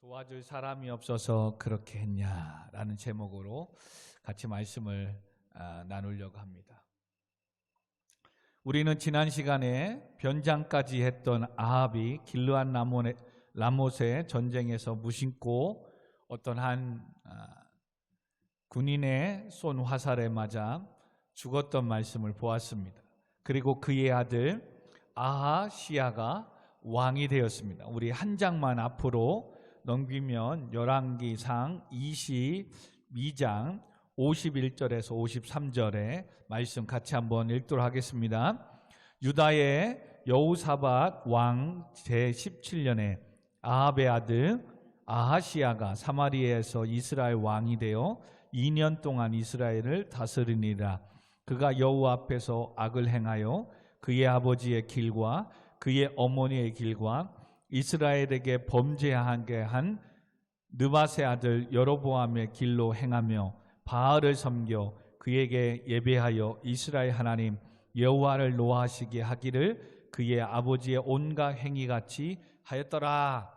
도와줄 사람이 없어서 그렇게 했냐라는 제목으로 같이 말씀을 나누려고 합니다. 우리는 지난 시간에 변장까지 했던 아합이 길르앗 라못의 전쟁에서 무심코 어떤 한 군인의 쏜 화살에 맞아 죽었던 말씀을 보았습니다. 그리고 그의 아들 아하시야가 왕이 되었습니다. 우리 한 장만 앞으로 넘기면 열왕기상 22장 51절에서 53절의 말씀 같이 한번 읽도록 하겠습니다. 유다의 여호사밧 왕 제17년에 아합의 아들 아하시야가 사마리아에서 이스라엘 왕이 되어 2년 동안 이스라엘을 다스리니라. 그가 여호와 앞에서 악을 행하여 그의 아버지의 길과 그의 어머니의 길과 이스라엘에게 범죄하게 한 느밧의 아들 여로보암의 길로 행하며 바알을 섬겨 그에게 예배하여 이스라엘 하나님 여호와를 노하시게 하기를 그의 아버지의 온갖 행위같이 하였더라.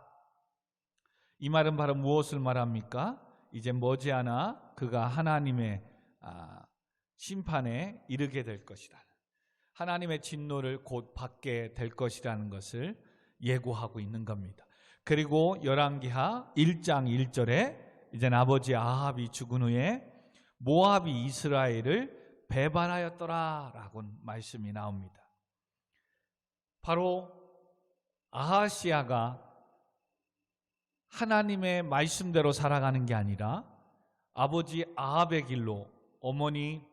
이 말은 바로 무엇을 말합니까? 이제 머지않아 그가 하나님의 심판에 이르게 될 것이다. 하나님의 진노를 곧 받게 될 것이라는 것을 예고하고 있는 겁니다. 그리고 열왕기하 1장 1절에 이제 아버지 아합이 죽은 후에 모압이 이스라엘을 배반하였더라 라고 말씀이 나옵니다. 바로 아하시야가 하나님의 말씀대로 살아가는 게 아니라 아버지 아합의 길로 어머니가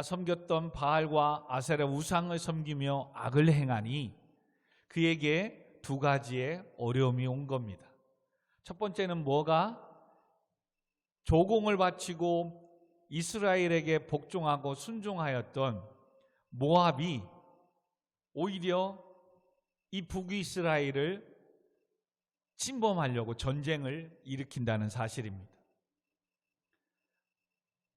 섬겼던 바알과 아세라 우상을 섬기며 악을 행하니 그에게 두 가지의 어려움이 온 겁니다. 첫 번째는 뭐가? 조공을 바치고 이스라엘에게 복종하고 순종하였던 모압이 오히려 이 북이스라엘을 침범하려고 전쟁을 일으킨다는 사실입니다.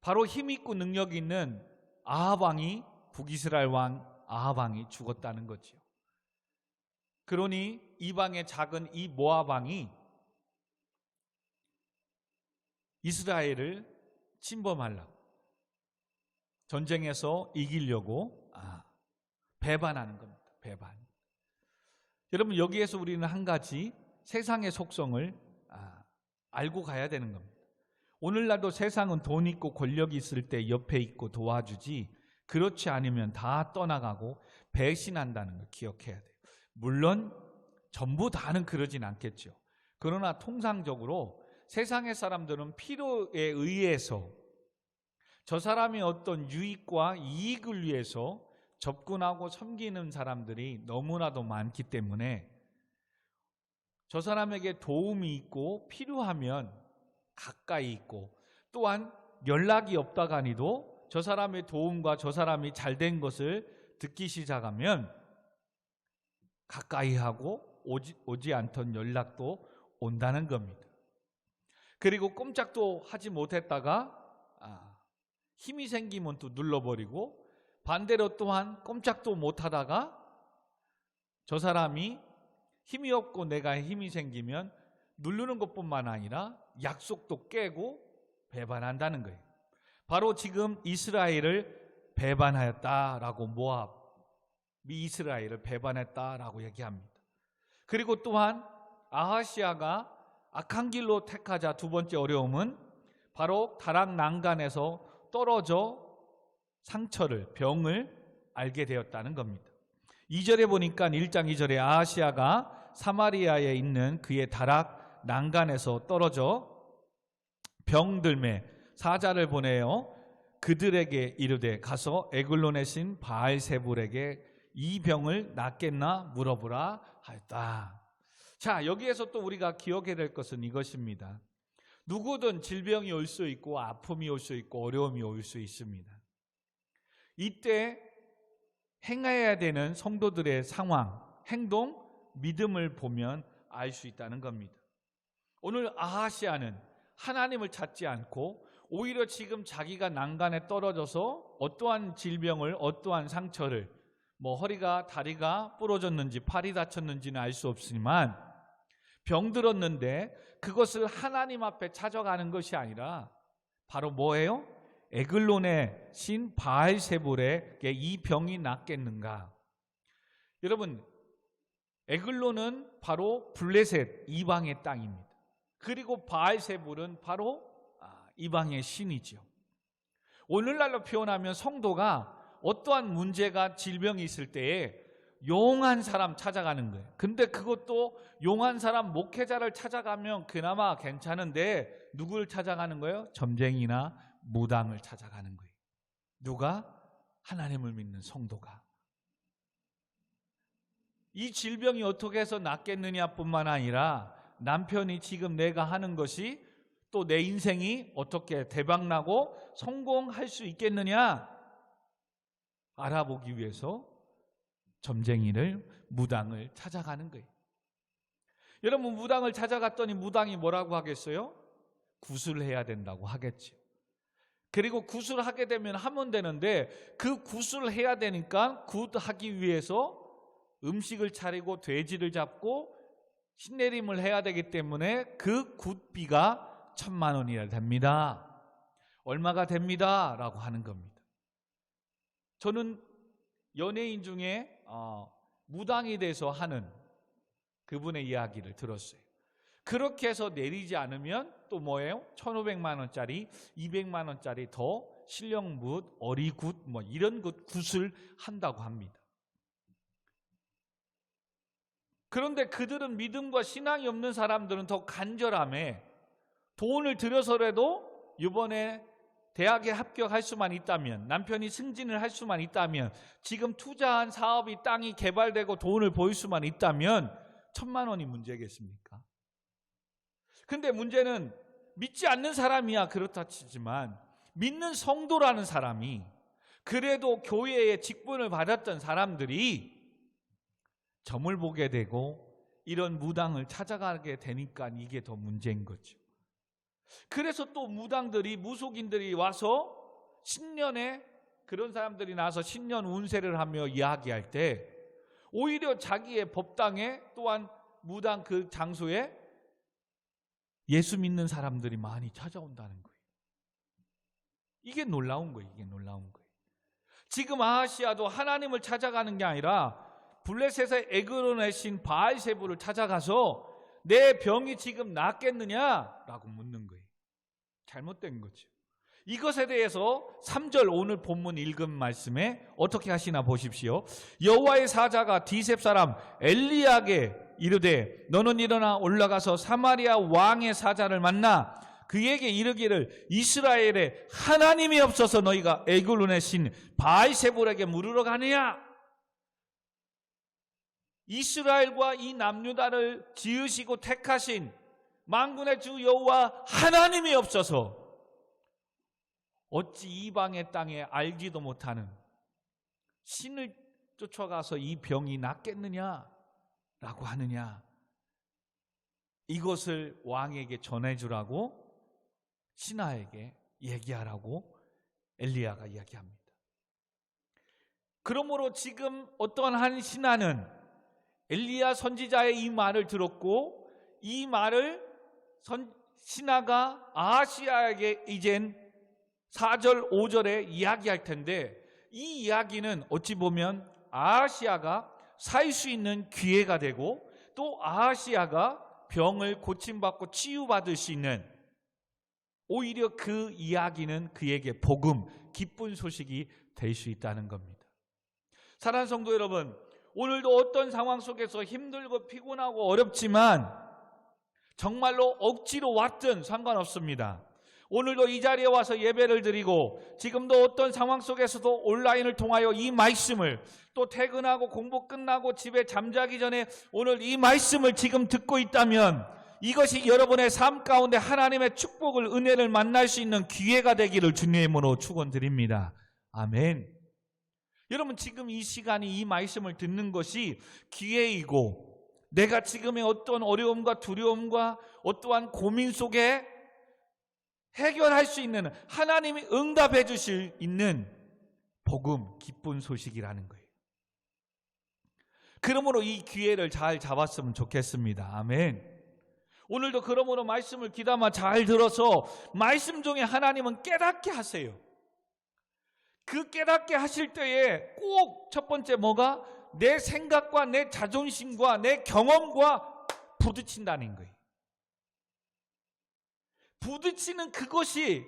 바로 힘있고 능력 있는 아합 왕이 북이스라엘 왕 아합 왕이 죽었다는 거죠. 그러니 이방의 작은 이 모압 왕이 이스라엘을 침범하려고 전쟁에서 이기려고 배반하는 겁니다. 배반. 여러분 여기에서 우리는 한 가지 세상의 속성을 알고 가야 되는 겁니다. 오늘날도 세상은 돈 있고 권력이 있을 때 옆에 있고 도와주지 그렇지 않으면 다 떠나가고 배신한다는 걸 기억해야 돼요. 물론 전부 다는 그러진 않겠죠. 그러나 통상적으로 세상의 사람들은 필요에 의해서 저 사람이 어떤 유익과 이익을 위해서 접근하고 섬기는 사람들이 너무나도 많기 때문에 저 사람에게 도움이 있고 필요하면 가까이 있고 또한 연락이 없다가니도 저 사람의 도움과 저 사람이 잘된 것을 듣기 시작하면 가까이 하고 오지 않던 연락도 온다는 겁니다. 그리고 꼼짝도 하지 못했다가 힘이 생기면 또 눌러버리고 반대로 또한 꼼짝도 못하다가 저 사람이 힘이 없고 내가 힘이 생기면 누르는 것뿐만 아니라 약속도 깨고 배반한다는 거예요. 바로 지금 이스라엘을 배반하였다라고 모압이 이스라엘을 배반했다라고 얘기합니다. 그리고 또한 아하시야가 악한 길로 택하자 두 번째 어려움은 바로 다락 난간에서 떨어져 상처를 병을 알게 되었다는 겁니다. 2절에 보니까 1장 2절에 아하시야가 사마리아에 있는 그의 다락 난간에서 떨어져 병들매 사자를 보내어 그들에게 이르되 가서 에글론의 신 바알세불에게 이 병을 낫겠나 물어보라 하였다. 자, 여기에서 또 우리가 기억해야 될 것은 이것입니다. 누구든 질병이 올 수 있고 아픔이 올 수 있고 어려움이 올 수 있습니다. 이때 행해야 되는 성도들의 상황, 행동, 믿음을 보면 알 수 있다는 겁니다. 오늘 아하시야는 하나님을 찾지 않고 오히려 지금 자기가 난간에 떨어져서 어떠한 질병을 어떠한 상처를 허리가 다리가 부러졌는지 팔이 다쳤는지는 알 수 없지만 병들었는데 그것을 하나님 앞에 찾아가는 것이 아니라 바로 뭐예요? 에글론의 신 바알세불에게 이 병이 낫겠는가? 여러분, 에글론은 바로 블레셋 이방의 땅입니다. 그리고 바알세불은 바로 이방의 신이죠. 오늘날로 표현하면 성도가 어떠한 문제가 질병이 있을 때에 용한 사람 찾아가는 거예요. 근데 그것도 용한 사람 목회자를 찾아가면 그나마 괜찮은데 누구를 찾아가는 거예요? 점쟁이나 무당을 찾아가는 거예요. 누가? 하나님을 믿는 성도가. 이 질병이 어떻게 해서 낫겠느냐 뿐만 아니라 남편이 지금 내가 하는 것이 또 내 인생이 어떻게 대박나고 성공할 수 있겠느냐 알아보기 위해서 점쟁이를, 무당을 찾아가는 거예요. 여러분, 무당을 찾아갔더니 무당이 뭐라고 하겠어요? 구술해야 된다고 하겠죠. 그리고 구술하게 되면 하면 되는데 그 구술을 해야 되니까 굿하기 위해서 음식을 차리고 돼지를 잡고 신내림을 해야 되기 때문에 그 굿비가 1,000만 원이나 됩니다. 얼마가 됩니다. 라고 하는 겁니다. 저는 연예인 중에 무당이 돼서 하는 그분의 이야기를 들었어요. 그렇게 해서 내리지 않으면 또 뭐예요? 1,500만 원짜리, 200만 원짜리 더 실력굿, 어리굿 뭐 이런 굿을 한다고 합니다. 그런데 그들은 믿음과 신앙이 없는 사람들은 더 간절함에 돈을 들여서라도 이번에 대학에 합격할 수만 있다면, 남편이 승진을 할 수만 있다면, 지금 투자한 사업이 땅이 개발되고 돈을 보일 수만 있다면 1,000만 원이 문제겠습니까? 근데 문제는 믿지 않는 사람이야 그렇다 치지만 믿는 성도라는 사람이, 그래도 교회의 직분을 받았던 사람들이 점을 보게 되고 이런 무당을 찾아가게 되니까 이게 더 문제인 거죠. 그래서 또 무당들이, 무속인들이 와서 신년에 그런 사람들이 나와서 신년 운세를 하며 이야기할 때 오히려 자기의 법당에 또한 무당 그 장소에 예수 믿는 사람들이 많이 찾아온다는 거예요. 이게 놀라운 거예요. 이게 놀라운 거예요. 지금 아하시아도 하나님을 찾아가는 게 아니라 블레셋의 에그론의 신 바알세불을 찾아가서 내 병이 지금 낫겠느냐라고 묻는 거예요. 잘못된 거죠. 이것에 대해서 3절 오늘 본문 읽은 말씀에 어떻게 하시나 보십시오. 여호와의 사자가 디셉 사람 엘리야에게 이르되 너는 일어나 올라가서 사마리아 왕의 사자를 만나 그에게 이르기를 이스라엘에 하나님이 없어서 너희가 에글론의 신 바알세불에게 물으러 가느냐? 이스라엘과 이 남유다를 지으시고 택하신 만군의 주 여호와 하나님이 없어서 어찌 이방의 땅에 알지도 못하는 신을 쫓아가서 이 병이 낫겠느냐 라고 하느냐. 이것을 왕에게 전해주라고 신하에게 얘기하라고 엘리야가 이야기합니다. 그러므로 지금 어떠한 한 신하는 엘리야 선지자의 이 말을 들었고 이 말을 신하가 아하시아에게 이젠 4절 5절에 이야기할 텐데 이 이야기는 어찌 보면 아하시아가 살 수 있는 기회가 되고 또 아하시아가 병을 고침받고 치유받을 수 있는, 오히려 그 이야기는 그에게 복음, 기쁜 소식이 될 수 있다는 겁니다. 사랑하는 성도 여러분, 오늘도 어떤 상황 속에서 힘들고 피곤하고 어렵지만 정말로 억지로 왔든 상관없습니다. 오늘도 이 자리에 와서 예배를 드리고 지금도 어떤 상황 속에서도 온라인을 통하여 이 말씀을, 또 퇴근하고 공부 끝나고 집에 잠자기 전에 오늘 이 말씀을 지금 듣고 있다면 이것이 여러분의 삶 가운데 하나님의 축복을, 은혜를 만날 수 있는 기회가 되기를 주님의 이름으로 축원드립니다. 아멘. 여러분, 지금 이 시간이 이 말씀을 듣는 것이 기회이고 내가 지금의 어떤 어려움과 두려움과 어떠한 고민 속에 해결할 수 있는, 하나님이 응답해 주실 있는 복음, 기쁜 소식이라는 거예요. 그러므로 이 기회를 잘 잡았으면 좋겠습니다. 아멘. 오늘도 그러므로 말씀을 귀담아 잘 들어서 말씀 중에 하나님은 깨닫게 하세요. 그 깨닫게 하실 때에 꼭 첫 번째 뭐가? 내 생각과 내 자존심과 내 경험과 부딪힌다는 거예요. 부딪히는 그것이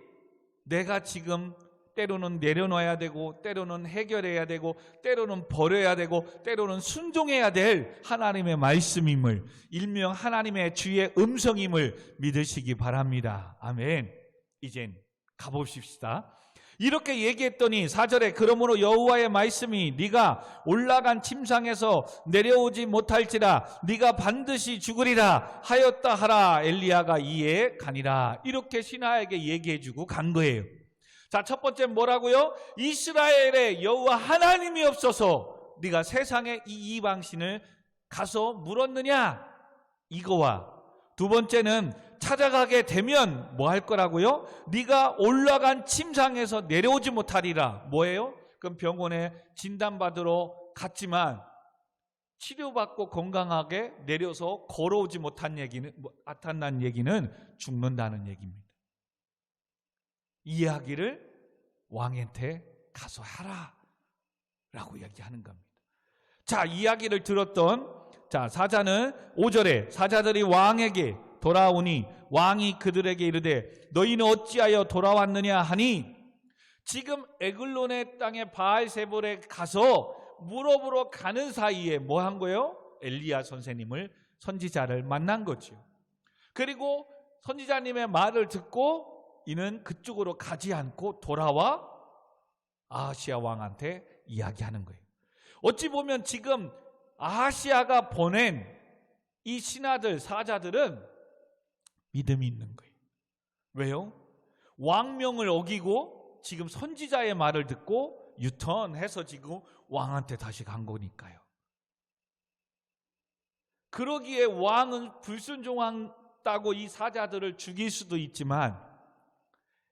내가 지금 때로는 내려놔야 되고, 때로는 해결해야 되고, 때로는 버려야 되고, 때로는 순종해야 될 하나님의 말씀임을, 일명 하나님의 주의 음성임을 믿으시기 바랍니다. 아멘. 이젠 가봅시다. 이렇게 얘기했더니 4절에 그러므로 여호와의 말씀이 네가 올라간 침상에서 내려오지 못할지라 네가 반드시 죽으리라 하였다 하라. 엘리야가 이에 가니라. 이렇게 신하에게 얘기해주고 간 거예요. 자, 첫 번째 뭐라고요? 이스라엘에 여호와 하나님이 없어서 네가 세상에 이 이방신을 가서 물었느냐? 이거와 두 번째는 찾아가게 되면 뭐 할 거라고요? 네가 올라간 침상에서 내려오지 못하리라. 뭐예요? 그럼 병원에 진단받으러 갔지만 치료받고 건강하게 내려서 걸어오지 못한 얘기는, 나타난 얘기는 죽는다는 얘기입니다. 이야기를 왕한테 가서 하라 라고 얘기하는 겁니다. 자, 이야기를 들었던 사자는 5절에 사자들이 왕에게 돌아오니 왕이 그들에게 이르되 너희는 어찌하여 돌아왔느냐 하니 지금 에글론의 땅에 바알세볼에 가서 물어보러 가는 사이에 뭐 한 거예요? 엘리야 선생님을, 선지자를 만난 거죠. 그리고 선지자님의 말을 듣고 이는 그쪽으로 가지 않고 돌아와 아하시아 왕한테 이야기하는 거예요. 어찌 보면 지금 아하시아가 보낸 이 신하들, 사자들은 믿음이 있는 거예요. 왜요? 왕명을 어기고 지금 선지자의 말을 듣고 유턴해서 지금 왕한테 다시 간 거니까요. 그러기에 왕은 불순종한다고 이 사자들을 죽일 수도 있지만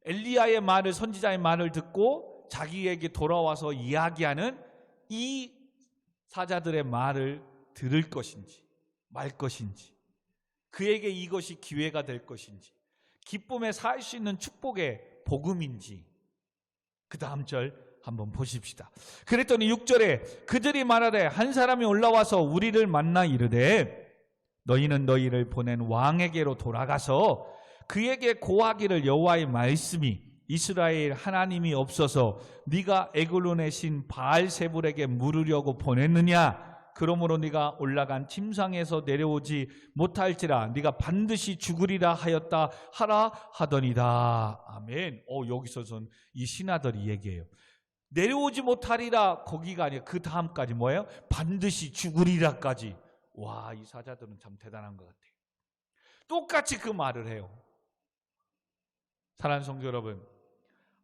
엘리야의 말을, 선지자의 말을 듣고 자기에게 돌아와서 이야기하는 이 사자들의 말을 들을 것인지 말 것인지, 그에게 이것이 기회가 될 것인지, 기쁨에 살 수 있는 축복의 복음인지, 그 다음 절 한번 보십시다. 그랬더니 6절에 그들이 말하되 한 사람이 올라와서 우리를 만나 이르되 너희는 너희를 보낸 왕에게로 돌아가서 그에게 고하기를 여호와의 말씀이 이스라엘 하나님이 없어서 네가 에글론의 신 바알세불에게 물으려고 보냈느냐? 그러므로 네가 올라간 침상에서 내려오지 못할지라 네가 반드시 죽으리라 하였다 하라 하더니라. 아멘. 여기서선 이 신하들이 얘기해요. 내려오지 못하리라 거기가 아니라 그 다음까지 뭐예요? 반드시 죽으리라까지. 와, 이 사자들은 참 대단한 것 같아요. 똑같이 그 말을 해요. 사랑하는 성도 여러분,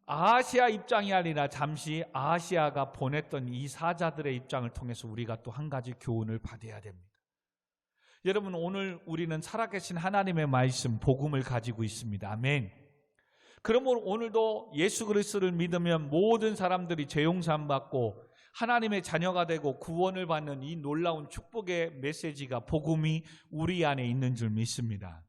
아하시아 입장이 아니라 잠시 아하시아가 보냈던 이 사자들의 입장을 통해서 우리가 또 한 가지 교훈을 받아야 됩니다. 여러분, 오늘 우리는 살아계신 하나님의 말씀, 복음을 가지고 있습니다. 아멘. 그러므로 오늘도 예수 그리스도를 믿으면 모든 사람들이 죄 용서함 받고 하나님의 자녀가 되고 구원을 받는 이 놀라운 축복의 메시지가, 복음이 우리 안에 있는 줄 믿습니다.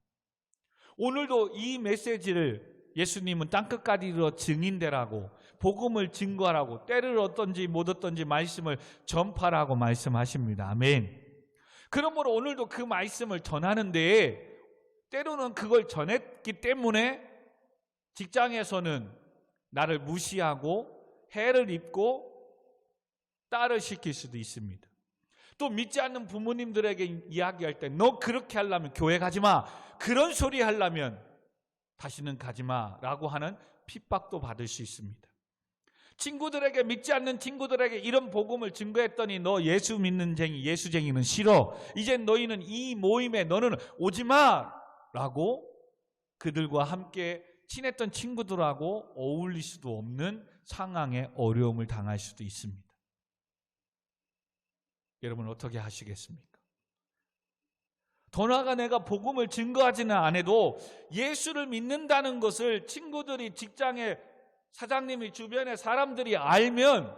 오늘도 이 메시지를 예수님은 땅끝까지 이르러 증인되라고, 복음을 증거하라고, 때를 얻든지 못 얻든지 말씀을 전파라고 말씀하십니다. 아멘. 그러므로 오늘도 그 말씀을 전하는데 때로는 그걸 전했기 때문에 직장에서는 나를 무시하고 해를 입고 딸을 시킬 수도 있습니다. 또 믿지 않는 부모님들에게 이야기할 때 너 그렇게 하려면 교회 가지 마, 그런 소리 하려면 다시는 가지 마라고 하는 핍박도 받을 수 있습니다. 친구들에게, 믿지 않는 친구들에게 이런 복음을 증거했더니 너 예수 믿는 쟁이, 예수쟁이는 싫어, 이젠 너희는 이 모임에 너는 오지 마라고 그들과 함께 친했던 친구들하고 어울릴 수도 없는 상황에 어려움을 당할 수도 있습니다. 여러분 어떻게 하시겠습니까? 더 나아가 내가 복음을 증거하지는 않아도 예수를 믿는다는 것을 친구들이, 직장의 사장님이, 주변의 사람들이 알면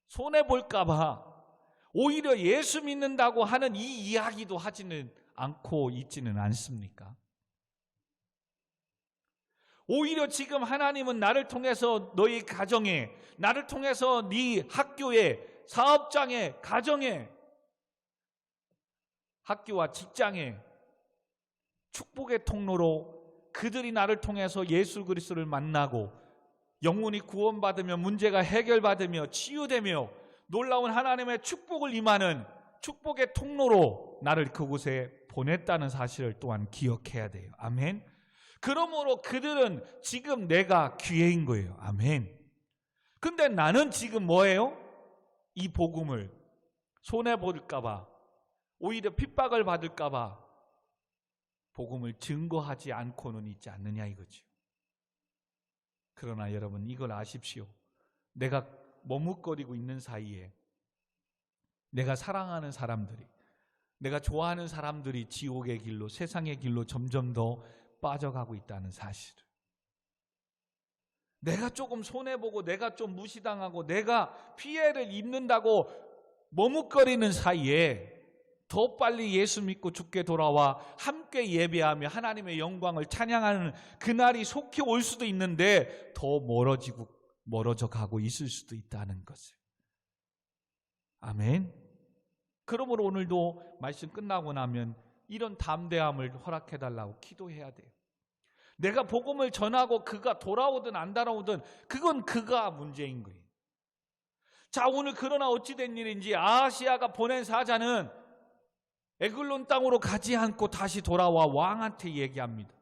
손해볼까 봐 오히려 예수 믿는다고 하는 이 이야기도 하지는 않고 있지는 않습니까? 오히려 지금 하나님은 나를 통해서 너희 가정에, 나를 통해서 네 학교에, 사업장에, 가정에, 학교와 직장에 축복의 통로로 그들이 나를 통해서 예수 그리스도를 만나고 영혼이 구원받으며 문제가 해결받으며 치유되며 놀라운 하나님의 축복을 임하는 축복의 통로로 나를 그곳에 보냈다는 사실을 또한 기억해야 돼요. 아멘. 그러므로 그들은 지금 내가 기회인 거예요. 아멘. 근데 나는 지금 뭐예요? 이 복음을 손해볼까 봐, 오히려 핍박을 받을까 봐 복음을 증거하지 않고는 있지 않느냐 이거죠. 그러나 여러분 이걸 아십시오. 내가 머뭇거리고 있는 사이에 내가 사랑하는 사람들이, 내가 좋아하는 사람들이 지옥의 길로, 세상의 길로 점점 더 빠져가고 있다는 사실을, 내가 조금 손해보고 내가 좀 무시당하고 내가 피해를 입는다고 머뭇거리는 사이에 더 빨리 예수 믿고 주께 돌아와 함께 예배하며 하나님의 영광을 찬양하는 그날이 속히 올 수도 있는데 더 멀어져 가고 있을 수도 있다는 것을. 아멘. 그러므로 오늘도 말씀 끝나고 나면 이런 담대함을 허락해달라고 기도해야 돼요. 내가 복음을 전하고 그가 돌아오든 안 돌아오든 그건 그가 문제인 거예요. 자, 오늘 그러나 어찌된 일인지 아하시아가 보낸 사자는 에글론 땅으로 가지 않고 다시 돌아와 왕한테 얘기합니다.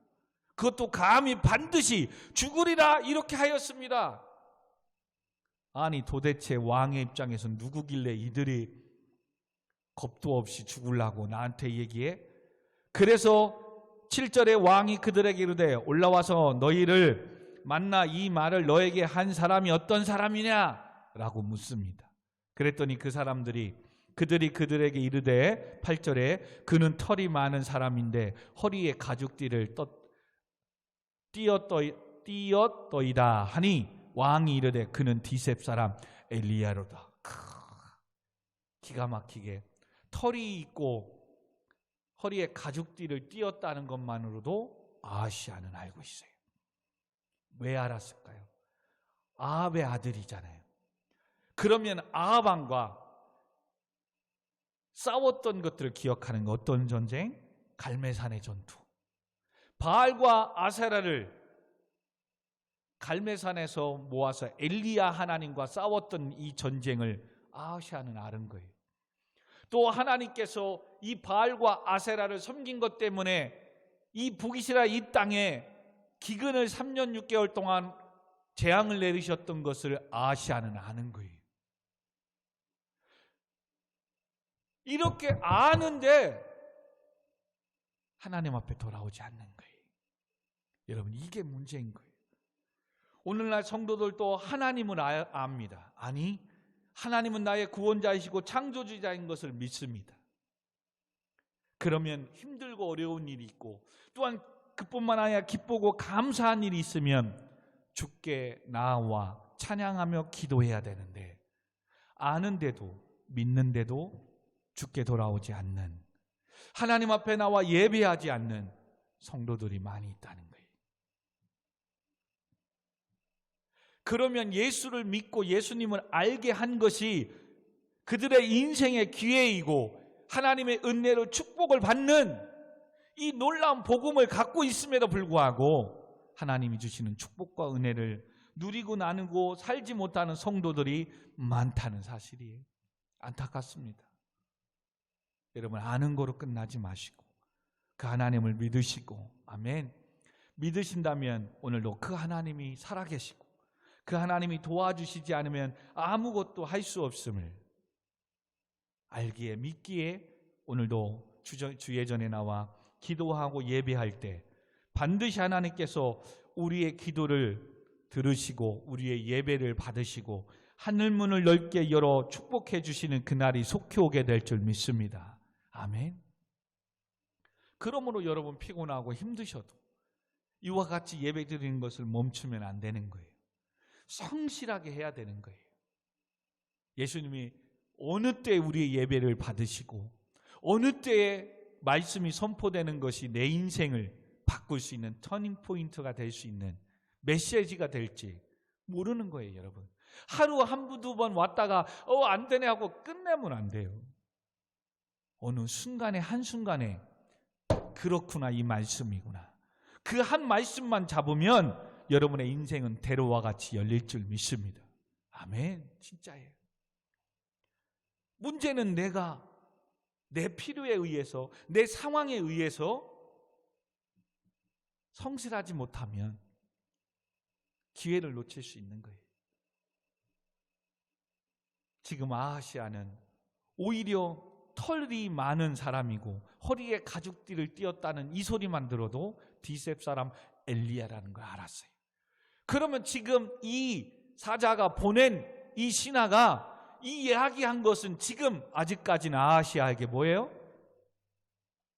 그것도 감히 반드시 죽으리라 이렇게 하였습니다. 아니 도대체 왕의 입장에서 누구길래 이들이 겁도 없이 죽으려고 나한테 얘기해? 그래서 7절에 왕이 그들에게 이르되 올라와서 너희를 만나 이 말을 너에게 한 사람이 어떤 사람이냐? 라고 묻습니다. 그랬더니 그들이 그들에게 이르되 8절에 그는 털이 많은 사람인데 허리에 가죽띠를 띄었더이다 하니 왕이 이르되 그는 디셉 사람 엘리야로다. 기가 막히게 털이 있고 허리에 가죽띠를 띄었다는 것만으로도 아하시아는 알고 있어요. 왜 알았을까요? 아합의 아들이잖아요. 그러면 아합 왕과 싸웠던 것들을 기억하는 거 어떤 전쟁? 갈매산의 전투. 바알과 아세라를 갈매산에서 모아서 엘리야 하나님과 싸웠던 이 전쟁을 아하시아는 아는 거예요. 또 하나님께서 이 바알과 아세라를 섬긴 것 때문에 이 북이스라엘 이 땅에 기근을 3년 6개월 동안 재앙을 내리셨던 것을 아하시아는 아는 거예요. 이렇게 아는데 하나님 앞에 돌아오지 않는 거예요. 여러분 이게 문제인 거예요. 오늘날 성도들도 하나님을 압니다. 아니 하나님은 나의 구원자이시고 창조주자인 것을 믿습니다. 그러면 힘들고 어려운 일이 있고 또한 그뿐만 아니라 기쁘고 감사한 일이 있으면 주께 나와 찬양하며 기도해야 되는데 아는데도 믿는데도 주께 돌아오지 않는, 하나님 앞에 나와 예배하지 않는 성도들이 많이 있다는 거예요. 그러면 예수를 믿고 예수님을 알게 한 것이 그들의 인생의 기회이고 하나님의 은혜로 축복을 받는 이 놀라운 복음을 갖고 있음에도 불구하고 하나님이 주시는 축복과 은혜를 누리고 나누고 살지 못하는 성도들이 많다는 사실이에요. 안타깝습니다. 여러분 아는 거로 끝나지 마시고 그 하나님을 믿으시고, 아멘, 믿으신다면 오늘도 그 하나님이 살아계시고 그 하나님이 도와주시지 않으면 아무것도 할 수 없음을 알기에 믿기에 오늘도 주의 전에 나와 기도하고 예배할 때 반드시 하나님께서 우리의 기도를 들으시고 우리의 예배를 받으시고 하늘문을 넓게 열어 축복해 주시는 그날이 속히 오게 될 줄 믿습니다. 아멘. 그러므로 여러분 피곤하고 힘드셔도 이와 같이 예배 드리는 것을 멈추면 안 되는 거예요. 성실하게 해야 되는 거예요. 예수님이 어느 때 우리의 예배를 받으시고 어느 때에 말씀이 선포되는 것이 내 인생을 바꿀 수 있는 터닝 포인트가 될 수 있는 메시지가 될지 모르는 거예요, 여러분. 하루 한 번, 두 번 왔다가 안 되네 하고 끝내면 안 돼요. 어느 순간에 한순간에 그렇구나, 이 말씀이구나. 그 한 말씀만 잡으면 여러분의 인생은 대로와 같이 열릴 줄 믿습니다. 아멘. 진짜예요. 문제는 내가 내 필요에 의해서, 내 상황에 의해서 성실하지 못하면 기회를 놓칠 수 있는 거예요. 지금 아하시아는 오히려 털이 많은 사람이고 허리에 가죽띠를 띄었다는 이 소리만 들어도 디셉 사람 엘리야라는 걸 알았어요. 그러면 지금 이 사자가 보낸 이 신하가 이 이야기한 것은 지금 아직까지는 아하시아에게 뭐예요?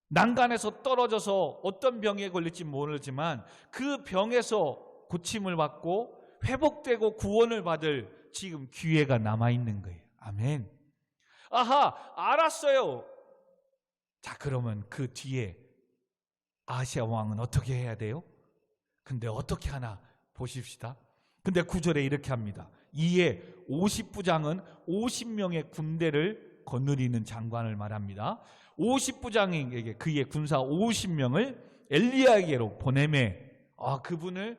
난간에서 떨어져서 어떤 병에 걸릴지 모르지만 그 병에서 고침을 받고 회복되고 구원을 받을 지금 기회가 남아있는 거예요. 아멘. 아하, 알았어요. 자, 그러면 그 뒤에 아하시아 왕은 어떻게 해야 돼요? 근데 어떻게 하나 보십시다. 근데 9절에 이렇게 합니다. 이에 50부장은 50명의 군대를 거느리는 장관을 말합니다. 50부장에게 그의 군사 50명을 엘리야에게로 보내매 그분을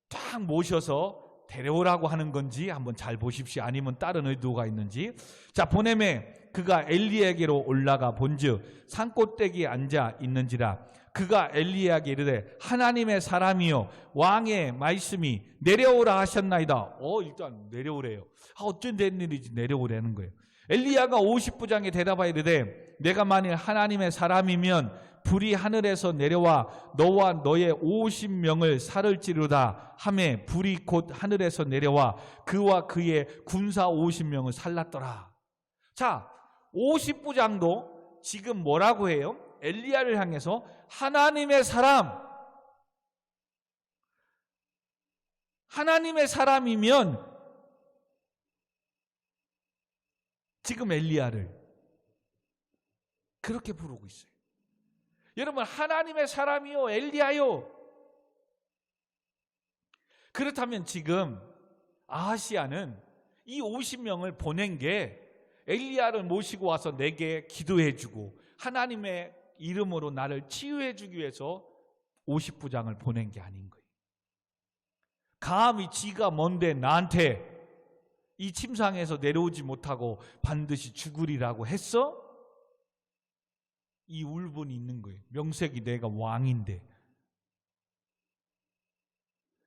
딱 모셔서 데려오라고 하는 건지 한번 잘 보십시오. 아니면 다른 의도가 있는지. 자, 보내매 그가 엘리야에게로 올라가 본즉 산꼭대기에 앉아 있는지라. 그가 엘리야에게 이르되 하나님의 사람이여 왕의 말씀이 내려오라 하셨나이다. 일단 내려오래요. 어쩐 된 일이지 내려오라는 거예요. 엘리야가 50부장에 대답하여 이르되 내가 만일 하나님의 사람이면 불이 하늘에서 내려와 너와 너의 50명을 살을 찌르다 하매 불이 곧 하늘에서 내려와 그와 그의 군사 50명을 살랐더라. 자, 50부장도 지금 뭐라고 해요? 엘리야를 향해서 하나님의 사람이면 지금 엘리야를 그렇게 부르고 있어요. 여러분, 하나님의 사람이요 엘리야요. 그렇다면 지금 아하시아는 이 50명을 보낸 게 엘리야를 모시고 와서 내게 기도해주고 하나님의 이름으로 나를 치유해주기 위해서 50부장을 보낸 게 아닌 거예요. 감히 지가 뭔데 나한테 이 침상에서 내려오지 못하고 반드시 죽으리라고 했어? 이 울분이 있는 거예요. 명색이 내가 왕인데.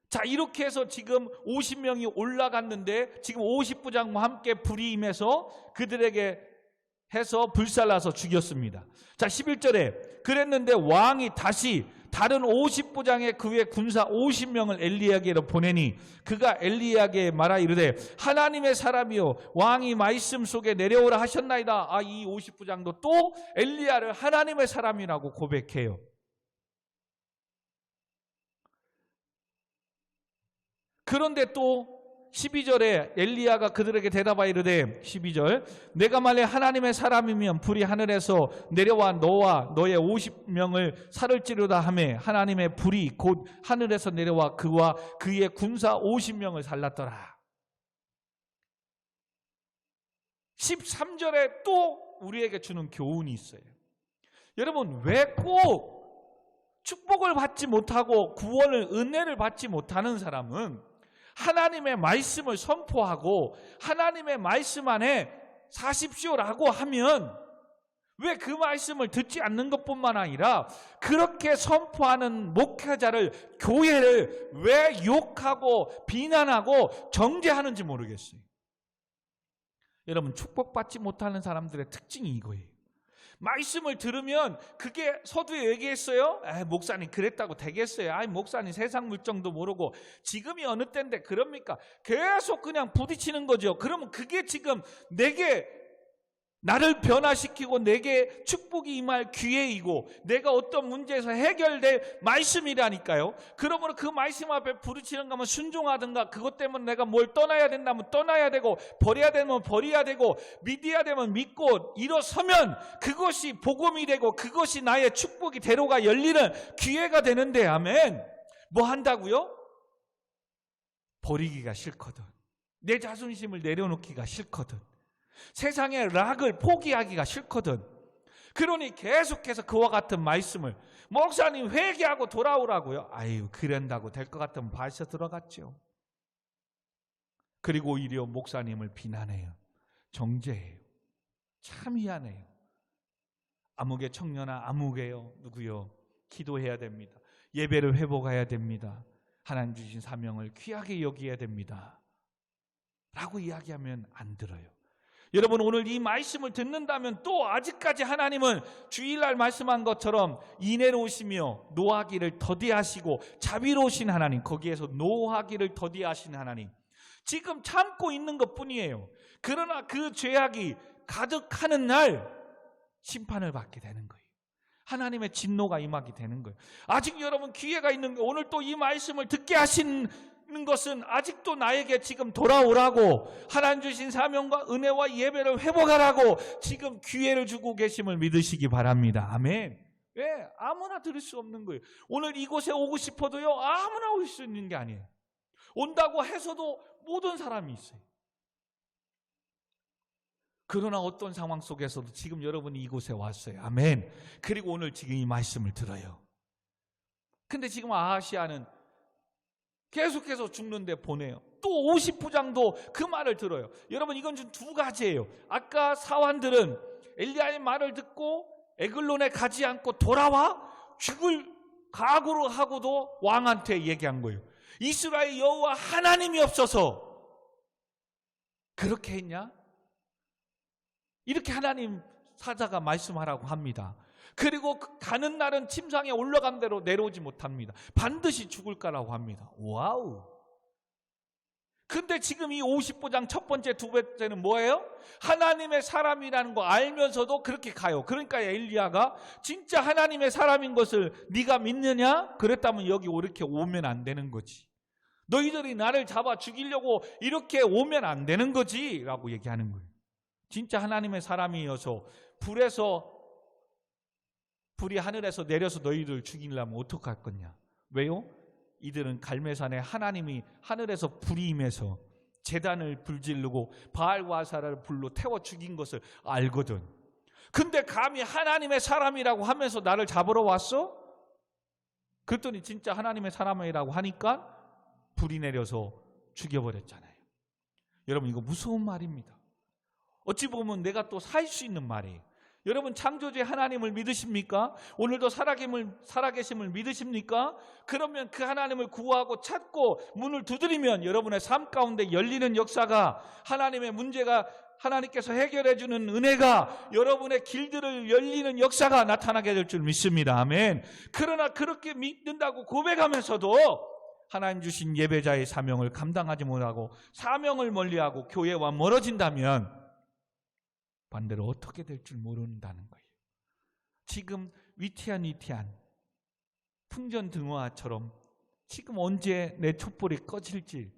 자, 이렇게 해서 지금 50명이 올라갔는데 지금 50부장과 함께 불이 임해서 그들에게 해서 불살라서 죽였습니다. 자, 11절에 그랬는데 왕이 다시 다른 50부장의 그의 군사 50명을 엘리야에게로 보내니 그가 엘리야에게 말하 이르되 하나님의 사람이요 왕이 말씀 속에 내려오라 하셨나이다. 이 50부장도 또 엘리야를 하나님의 사람이라고 고백해요. 그런데 또 12절에 엘리야가 그들에게 대답하여 이르되 12절 내가 만일 하나님의 사람이면 불이 하늘에서 내려와 너와 너의 50명을 살을 찌르다 하매 하나님의 불이 곧 하늘에서 내려와 그와 그의 군사 50명을 살랐더라. 13절에 또 우리에게 주는 교훈이 있어요. 여러분, 왜 꼭 축복을 받지 못하고 구원을 은혜를 받지 못하는 사람은 하나님의 말씀을 선포하고 하나님의 말씀 안에 사십시오라고 하면 왜 그 말씀을 듣지 않는 것뿐만 아니라 그렇게 선포하는 목회자를, 교회를 왜 욕하고 비난하고 정죄하는지 모르겠어요. 여러분, 축복받지 못하는 사람들의 특징이 이거예요. 말씀을 들으면 그게 서두에 얘기했어요. 목사님 그랬다고 되겠어요. 목사님 세상 물정도 모르고 지금이 어느 때인데 그럽니까? 계속 그냥 부딪히는 거죠. 그러면 그게 지금 내게 나를 변화시키고 내게 축복이 임할 기회이고 내가 어떤 문제에서 해결될 말씀이라니까요. 그러므로 그 말씀 앞에 부르짖는가 하면 순종하든가, 그것 때문에 내가 뭘 떠나야 된다면 떠나야 되고 버려야 되면 버려야 되고 믿어야 되면 믿고 일어서면 그것이 복음이 되고 그것이 나의 축복이 대로가 열리는 기회가 되는데, 아멘. 뭐 한다고요? 버리기가 싫거든. 내 자존심을 내려놓기가 싫거든. 세상의 락을 포기하기가 싫거든. 그러니 계속해서 그와 같은 말씀을, 목사님 회개하고 돌아오라고요? 아유, 그런다고 될 것 같으면 벌써 들어갔죠. 그리고 오히려 목사님을 비난해요. 정죄해요. 참 희한해요. 아무개 청년아, 아무개요, 누구요? 기도해야 됩니다. 예배를 회복해야 됩니다. 하나님 주신 사명을 귀하게 여겨야 됩니다 라고 이야기하면 안 들어요. 여러분, 오늘 이 말씀을 듣는다면 또 아직까지 하나님은 주일날 말씀한 것처럼 인애로우시며 노하기를 더디하시고 자비로우신 하나님, 거기에서 노하기를 더디하신 하나님, 지금 참고 있는 것뿐이에요. 그러나 그 죄악이 가득하는 날 심판을 받게 되는 거예요. 하나님의 진노가 임하게 되는 거예요. 아직 여러분 기회가 있는 거예요. 오늘 또 이 말씀을 듣게 하신 것은 아직도 나에게 지금 돌아오라고, 하나님 주신 사명과 은혜와 예배를 회복하라고 지금 기회를 주고 계심을 믿으시기 바랍니다. 아멘. 왜? 아무나 들을 수 없는 거예요. 오늘 이곳에 오고 싶어도요, 아무나 올 수 있는 게 아니에요. 온다고 해서도 모든 사람이 있어요. 그러나 어떤 상황 속에서도 지금 여러분이 이곳에 왔어요. 아멘. 그리고 오늘 지금 이 말씀을 들어요. 근데 지금 아하시아는 계속해서 죽는데 보내요. 또 50부장도 그 말을 들어요. 여러분, 이건 좀 두 가지예요. 아까 사환들은 엘리야의 말을 듣고 에글론에 가지 않고 돌아와 죽을 각오로 하고도 왕한테 얘기한 거예요. 이스라엘 여호와 하나님이 없어서 그렇게 했냐? 이렇게 하나님 사자가 말씀하라고 합니다. 그리고 가는 날은 침상에 올라간 대로 내려오지 못합니다. 반드시 죽을 거라고 합니다. 와우. 근데 지금 이 50보장 첫 번째, 두 번째는 뭐예요? 하나님의 사람이라는 거 알면서도 그렇게 가요. 그러니까 엘리야가 진짜 하나님의 사람인 것을 네가 믿느냐? 그랬다면 여기 이렇게 오면 안 되는 거지. 너희들이 나를 잡아 죽이려고 이렇게 오면 안 되는 거지 라고 얘기하는 거예요. 진짜 하나님의 사람이어서 불이 하늘에서 내려서 너희를 죽이려면 어떡할 거냐? 왜요? 이들은 갈매산에 하나님이 하늘에서 불이 임해서 제단을 불지르고 바알과 아사라를 불로 태워 죽인 것을 알거든. 근데 감히 하나님의 사람이라고 하면서 나를 잡으러 왔어? 그랬더니 진짜 하나님의 사람이라고 하니까 불이 내려서 죽여버렸잖아요. 여러분, 이거 무서운 말입니다. 어찌 보면 내가 또 살 수 있는 말이에요. 여러분, 창조주의 하나님을 믿으십니까? 오늘도 살아계심을 믿으십니까? 그러면 그 하나님을 구하고 찾고 문을 두드리면 여러분의 삶 가운데 열리는 역사가, 하나님의 문제가 하나님께서 해결해 주는 은혜가, 여러분의 길들을 열리는 역사가 나타나게 될 줄 믿습니다. 아멘. 그러나 그렇게 믿는다고 고백하면서도 하나님 주신 예배자의 사명을 감당하지 못하고 사명을 멀리하고 교회와 멀어진다면 반대로 어떻게 될 줄 모른다는 거예요. 지금 위태한 풍전등화처럼 지금 언제 내 촛불이 꺼질지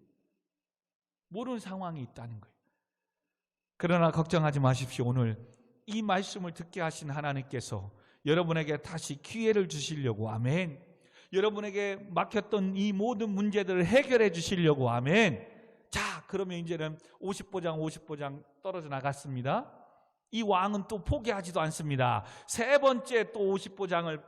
모르는 상황이 있다는 거예요. 그러나 걱정하지 마십시오. 오늘 이 말씀을 듣게 하신 하나님께서 여러분에게 다시 기회를 주시려고, 아멘. 여러분에게 막혔던 이 모든 문제들을 해결해 주시려고, 아멘. 자, 그러면 이제는 50보장 떨어져 나갔습니다. 이 왕은 또 포기하지도 않습니다. 세 번째 또 50보장을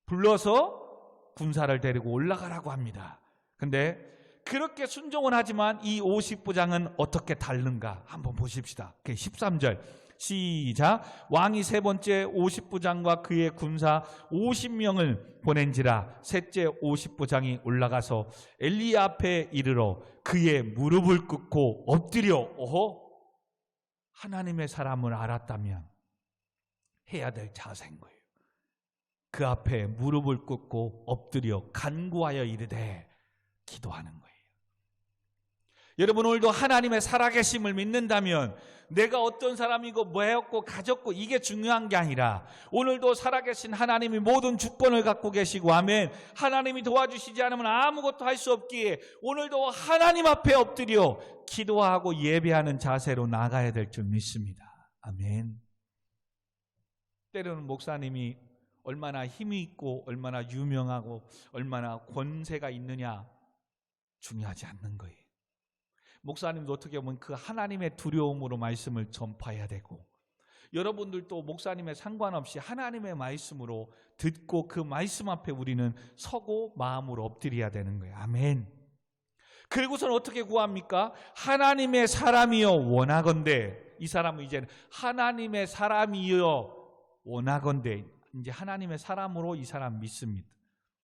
불러서 군사를 데리고 올라가라고 합니다. 근데 그렇게 순종은 하지만 이 50보장은 어떻게 다른가 한번 보십시다. 13절 시작. 왕이 세 번째 50보장과 그의 군사 50명을 보낸지라 셋째 50보장이 올라가서 엘리야 앞에 이르러 그의 무릎을 꿇고 엎드려, 하나님의 사람을 알았다면 해야 될 자세인 거예요. 그 앞에 무릎을 꿇고 엎드려 간구하여 이르되 기도하는 거예요. 여러분, 오늘도 하나님의 살아계심을 믿는다면 내가 어떤 사람이고 뭐였고 가졌고 이게 중요한 게 아니라 오늘도 살아계신 하나님이 모든 주권을 갖고 계시고, 아멘, 하나님이 도와주시지 않으면 아무것도 할 수 없기에 오늘도 하나님 앞에 엎드려 기도하고 예배하는 자세로 나가야 될 줄 믿습니다. 아멘. 때로는 목사님이 얼마나 힘이 있고 얼마나 유명하고 얼마나 권세가 있느냐 중요하지 않는 거예요. 목사님도 어떻게 보면 그 하나님의 두려움으로 말씀을 전파해야 되고, 여러분들도 목사님에 상관없이 하나님의 말씀으로 듣고 그 말씀 앞에 우리는 서고 마음으로 엎드려야 되는 거예요. 아멘. 그리고선 어떻게 구합니까? 하나님의 사람이여 원하건대. 이 사람은 이제는 하나님의 사람이여 원하건대, 이제 하나님의 사람으로 이 사람 믿습니다.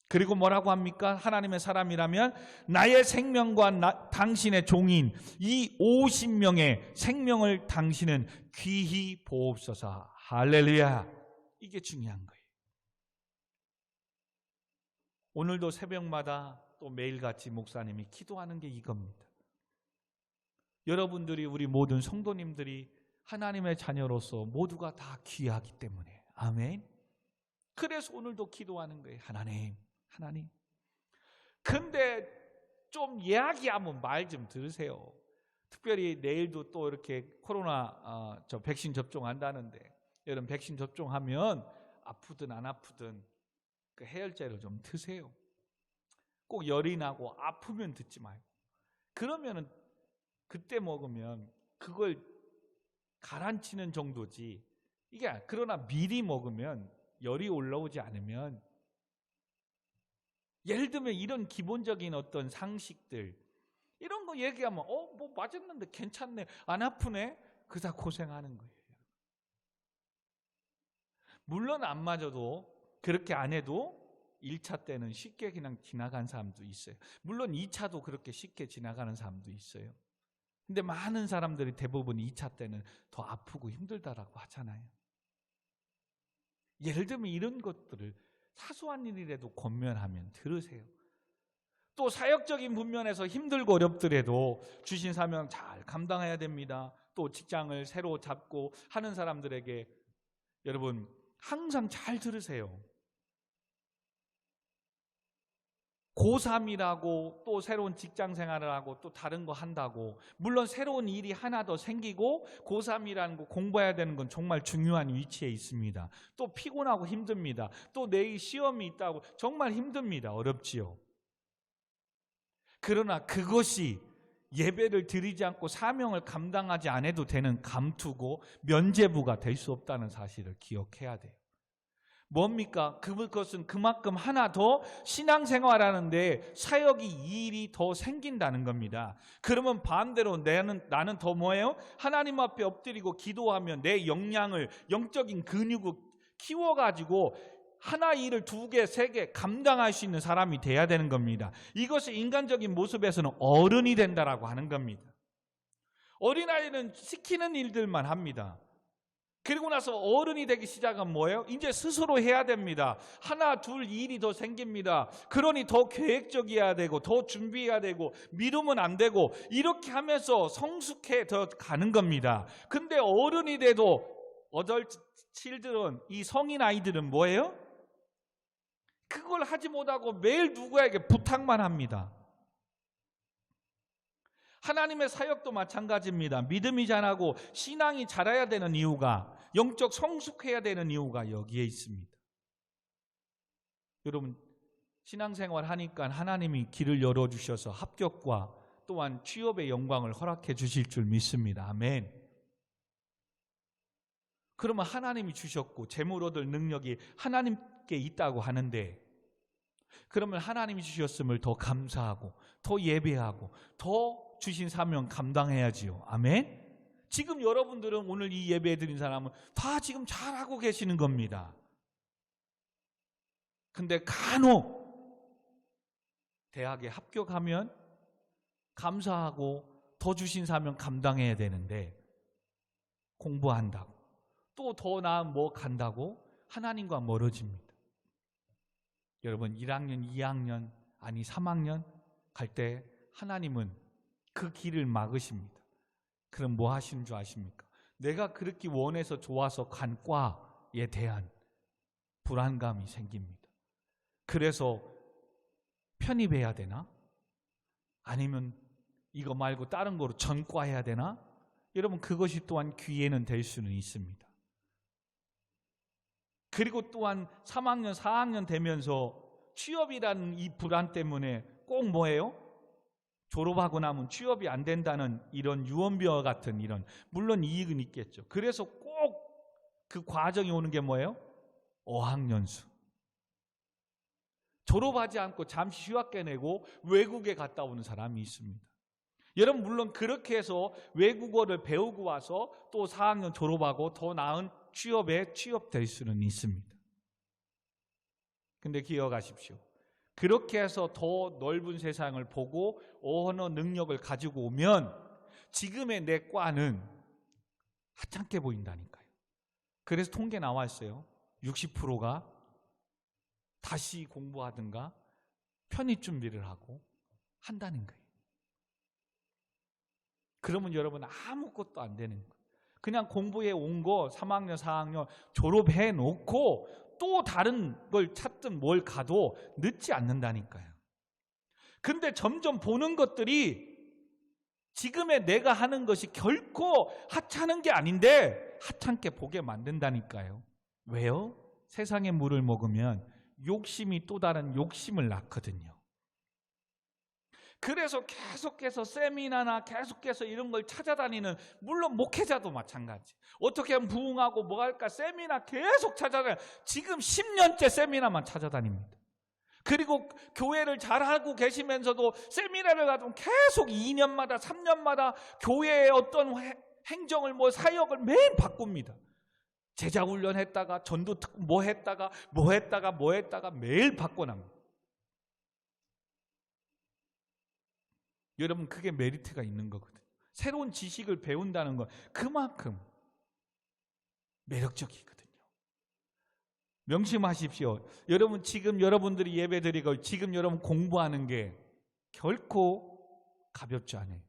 그리고 뭐라고 합니까? 하나님의 사람이라면 나의 생명과 당신의 종인 이 50명의 생명을 당신은 귀히 보옵소서. 할렐루야. 이게 중요한 거예요. 오늘도 새벽마다 또 매일같이 목사님이 기도하는 게 이겁니다. 여러분들이, 우리 모든 성도님들이 하나님의 자녀로서 모두가 다 귀하기 때문에, 아멘. 그래서 오늘도 기도하는 거예요. 하나님. 근데 좀 이야기하면 말 좀 들으세요. 특별히 내일도 또 이렇게 코로나 백신 접종한다는데, 여러분 백신 접종하면 아프든 안 아프든 그 해열제를 좀 드세요. 꼭 열이 나고 아프면 듣지 말고. 그러면은 그때 먹으면 그걸 가라앉히는 정도지. 이게, 그러나 미리 먹으면 열이 올라오지 않으면, 예를 들면 이런 기본적인 어떤 상식들, 이런 거 얘기하면 뭐 맞았는데 괜찮네, 안 아프네, 그다 고생하는 거예요. 물론 안 맞아도, 그렇게 안 해도 1차 때는 쉽게 그냥 지나간 사람도 있어요. 물론 2차도 그렇게 쉽게 지나가는 사람도 있어요. 근데 많은 사람들이 대부분 2차 때는 더 아프고 힘들다라고 하잖아요. 예를 들면 이런 것들을 사소한 일이라도 권면하면 들으세요. 또 사역적인 분면에서 힘들고 어렵더라도 주신 사명 잘 감당해야 됩니다. 또 직장을 새로 잡고 하는 사람들에게 여러분 항상 잘 들으세요. 고3이라고 또 새로운 직장 생활을 하고 또 다른 거 한다고, 물론 새로운 일이 하나 더 생기고 고3이라는 거 공부해야 되는 건 정말 중요한 위치에 있습니다. 또 피곤하고 힘듭니다. 또 내일 시험이 있다고 정말 힘듭니다. 어렵지요. 그러나 그것이 예배를 드리지 않고 사명을 감당하지 않아도 되는 감투고 면죄부가 될 수 없다는 사실을 기억해야 돼요. 뭡니까? 그것은 그만큼 하나 더 신앙생활하는데 사역이 일이 더 생긴다는 겁니다. 그러면 반대로 나는 더 뭐예요? 하나님 앞에 엎드리고 기도하면 내 역량을, 영적인 근육을 키워가지고 하나 일을 2개, 3개 감당할 수 있는 사람이 돼야 되는 겁니다. 이것이 인간적인 모습에서는 어른이 된다라고 하는 겁니다. 어린아이는 시키는 일들만 합니다. 그리고 나서 어른이 되기 시작하면 뭐예요? 이제 스스로 해야 됩니다. 하나, 둘 일이 더 생깁니다. 그러니 더 계획적이어야 되고 더 준비해야 되고 미루면 안 되고 이렇게 하면서 성숙해 더 가는 겁니다. 근데 어른이 돼도 어덜트 칠들은, 이 성인 아이들은 뭐예요? 그걸 하지 못하고 매일 누구에게 부탁만 합니다. 하나님의 사역도 마찬가지입니다. 믿음이 자라고 신앙이 자라야 되는 이유가, 영적 성숙해야 되는 이유가 여기에 있습니다. 여러분, 신앙생활 하니까 하나님이 길을 열어주셔서 합격과 또한 취업의 영광을 허락해 주실 줄 믿습니다. 아멘. 그러면 하나님이 주셨고 재물 얻을 능력이 하나님께 있다고 하는데, 그러면 하나님이 주셨음을 더 감사하고 더 예배하고 더 주신 사명 감당해야지요. 아멘. 지금 여러분들은 오늘 이 예배 드린 사람은 다 지금 잘하고 계시는 겁니다. 근데 간혹 대학에 합격하면 감사하고 더 주신 사명 감당해야 되는데, 공부한다고 또 더 나은 뭐 간다고 하나님과 멀어집니다. 여러분 1학년, 2학년, 아니 3학년 갈 때 하나님은 그 길을 막으십니다. 그럼 뭐 하시는 줄 아십니까? 내가 그렇게 원해서 좋아서 간 과에 대한 불안감이 생깁니다. 그래서 편입해야 되나? 아니면 이거 말고 다른 거로 전과해야 되나? 여러분, 그것이 또한 기회는 될 수는 있습니다. 그리고 또한 3학년, 4학년 되면서 취업이라는 이 불안 때문에 꼭 뭐예요? 졸업하고 나면 취업이 안 된다는 이런 유언비어 같은 이런, 물론 이익은 있겠죠. 그래서 꼭 그 과정이 오는 게 뭐예요? 어학연수. 졸업하지 않고 잠시 휴학계 내고 외국에 갔다 오는 사람이 있습니다. 여러분, 물론 그렇게 해서 외국어를 배우고 와서 또 4학년 졸업하고 더 나은 취업에 취업될 수는 있습니다. 근데 기억하십시오. 그렇게 해서 더 넓은 세상을 보고 언어 능력을 가지고 오면 지금의 내 과는 하찮게 보인다니까요. 그래서 통계 나와 있어요. 60%가 다시 공부하든가 편입 준비를 하고 한다는 거예요. 그러면 여러분 아무것도 안 되는 거예요. 그냥 공부해 온 거 3학년, 4학년 졸업해 놓고 또 다른 걸 찾든 뭘 가도 늦지 않는다니까요. 근데 점점 보는 것들이 지금의 내가 하는 것이 결코 하찮은 게 아닌데 하찮게 보게 만든다니까요. 왜요? 세상의 물을 먹으면 욕심이 또 다른 욕심을 낳거든요. 그래서 계속해서 세미나나 계속해서 이런 걸 찾아다니는, 물론 목회자도 마찬가지. 어떻게 하면 부흥하고 뭐 할까 세미나 계속 찾아다녀요. 지금 10년째 세미나만 찾아다닙니다. 그리고 교회를 잘하고 계시면서도 세미나를 가도 계속 2년마다 3년마다 교회의 어떤 행정을 뭐 사역을 매일 바꿉니다. 제자훈련 했다가 전도 뭐 했다가 매일 바꿔납니다. 여러분, 그게 메리트가 있는 거거든요. 새로운 지식을 배운다는 건 그만큼 매력적이거든요. 명심하십시오. 여러분, 지금 여러분들이 예배드리고 지금 여러분 공부하는 게 결코 가볍지 않아요.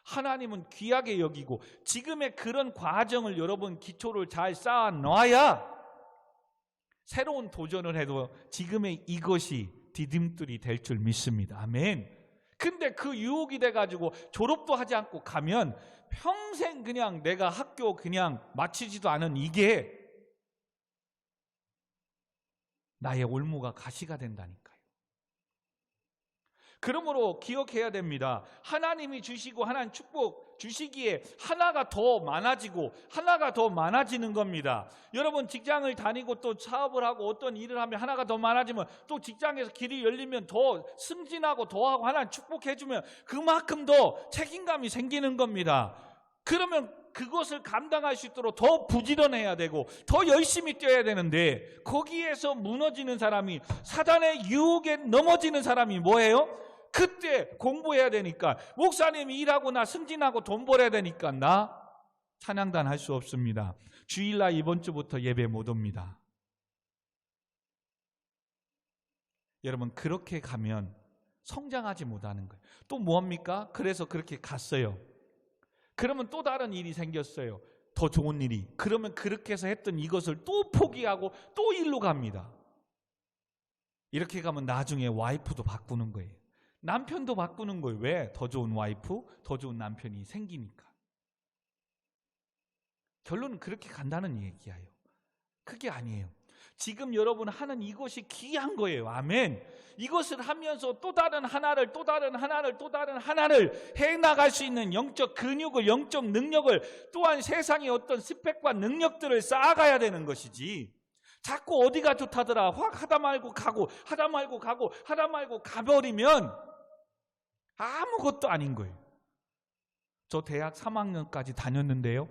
하나님은 귀하게 여기고 지금의 그런 과정을 여러분 기초를 잘 쌓아 놔야 새로운 도전을 해도 지금의 이것이 디딤돌이 될 줄 믿습니다. 아멘. 근데 그 유혹이 돼가지고 졸업도 하지 않고 가면 평생 그냥 내가 학교 그냥 마치지도 않은 이게 나의 올무가 가시가 된다니까요. 그러므로 기억해야 됩니다. 하나님이 주시고 하나님 축복 주시기에 하나가 더 많아지고 하나가 더 많아지는 겁니다. 여러분, 직장을 다니고 또 사업을 하고 어떤 일을 하면 하나가 더 많아지면 또 직장에서 길이 열리면 더 승진하고 더 하고 하나님 축복해 주면 그만큼 더 책임감이 생기는 겁니다. 그러면 그것을 감당할 수 있도록 더 부지런해야 되고 더 열심히 뛰어야 되는데 거기에서 무너지는 사람이, 사단의 유혹에 넘어지는 사람이 뭐예요? 그때 공부해야 되니까, 목사님이 일하고 나 승진하고 돈 벌어야 되니까 나 찬양단 할 수 없습니다. 주일날 이번 주부터 예배 못 옵니다. 여러분, 그렇게 가면 성장하지 못하는 거예요. 또 뭐합니까? 그래서 그렇게 갔어요. 그러면 또 다른 일이 생겼어요. 더 좋은 일이. 그러면 그렇게 해서 했던 이것을 또 포기하고 또 일로 갑니다. 이렇게 가면 나중에 와이프도 바꾸는 거예요. 남편도 바꾸는 거예요. 왜? 더 좋은 와이프, 더 좋은 남편이 생기니까. 결론은 그렇게 간다는 얘기예요. 그게 아니에요. 지금 여러분 하는 이것이 귀한 거예요. 아멘. 이것을 하면서 또 다른 하나를 해나갈 수 있는 영적 근육을, 영적 능력을, 또한 세상의 어떤 스펙과 능력들을 쌓아가야 되는 것이지, 자꾸 어디가 좋다더라 확 하다 말고 가버리면 아무것도 아닌 거예요. 저 대학 3학년까지 다녔는데요,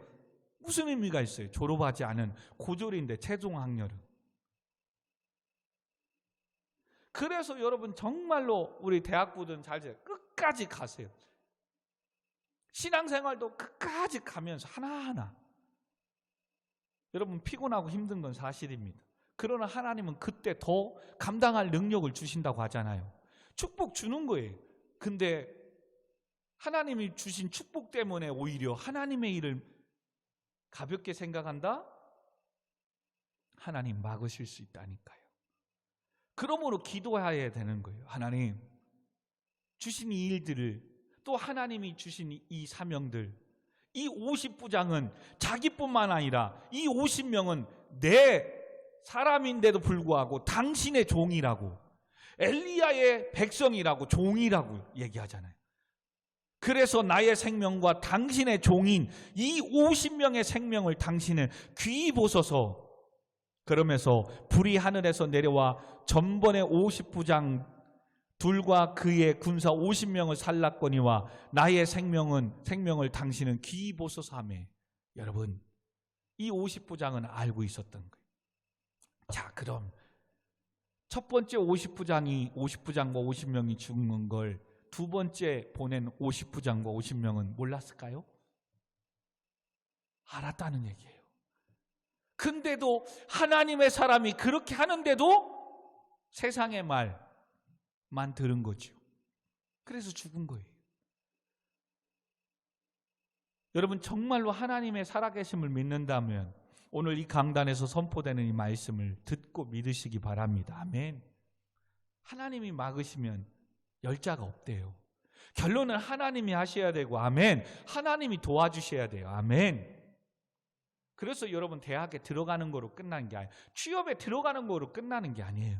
무슨 의미가 있어요? 졸업하지 않은 고졸인데 최종 학년은. 그래서 여러분 정말로 우리 대학부든 잘 끝까지 가세요. 신앙생활도 끝까지 가면서 하나하나. 여러분 피곤하고 힘든 건 사실입니다. 그러나 하나님은 그때 더 감당할 능력을 주신다고 하잖아요. 축복 주는 거예요. 근데 하나님이 주신 축복 때문에 오히려 하나님의 일을 가볍게 생각한다? 하나님 막으실 수 있다니까요. 그러므로 기도해야 되는 거예요. 하나님, 주신 이 일들을, 또 하나님이 주신 이 사명들, 이 50부장은 자기뿐만 아니라 이 50명은 내 사람인데도 불구하고 당신의 종이라고, 엘리야의 백성이라고, 종이라고 얘기하잖아요. 그래서 나의 생명과 당신의 종인 이 50명의 생명을 당신은 귀히 보소서. 그러면서 불이 하늘에서 내려와 전번의 50부장 둘과 그의 군사 50명을 살랐거니와 나의 생명을 당신은 귀히 보소서 하며. 여러분, 이 50부장은 알고 있었던 거예요. 자, 그럼 첫 번째 50부장과 50명이 죽는 걸 두 번째 보낸 50부장과 50명은 몰랐을까요? 알았다는 얘기예요. 근데도 하나님의 사람이 그렇게 하는데도 세상의 말만 들은 거죠. 그래서 죽은 거예요. 여러분, 정말로 하나님의 살아계심을 믿는다면 오늘 이 강단에서 선포되는 이 말씀을 듣고 믿으시기 바랍니다. 아멘. 하나님이 막으시면 열자가 없대요. 결론은 하나님이 하셔야 되고, 아멘. 하나님이 도와주셔야 돼요. 아멘. 그래서 여러분, 대학에 들어가는 거로 끝나는 게 아니에요. 취업에 들어가는 거로 끝나는 게 아니에요.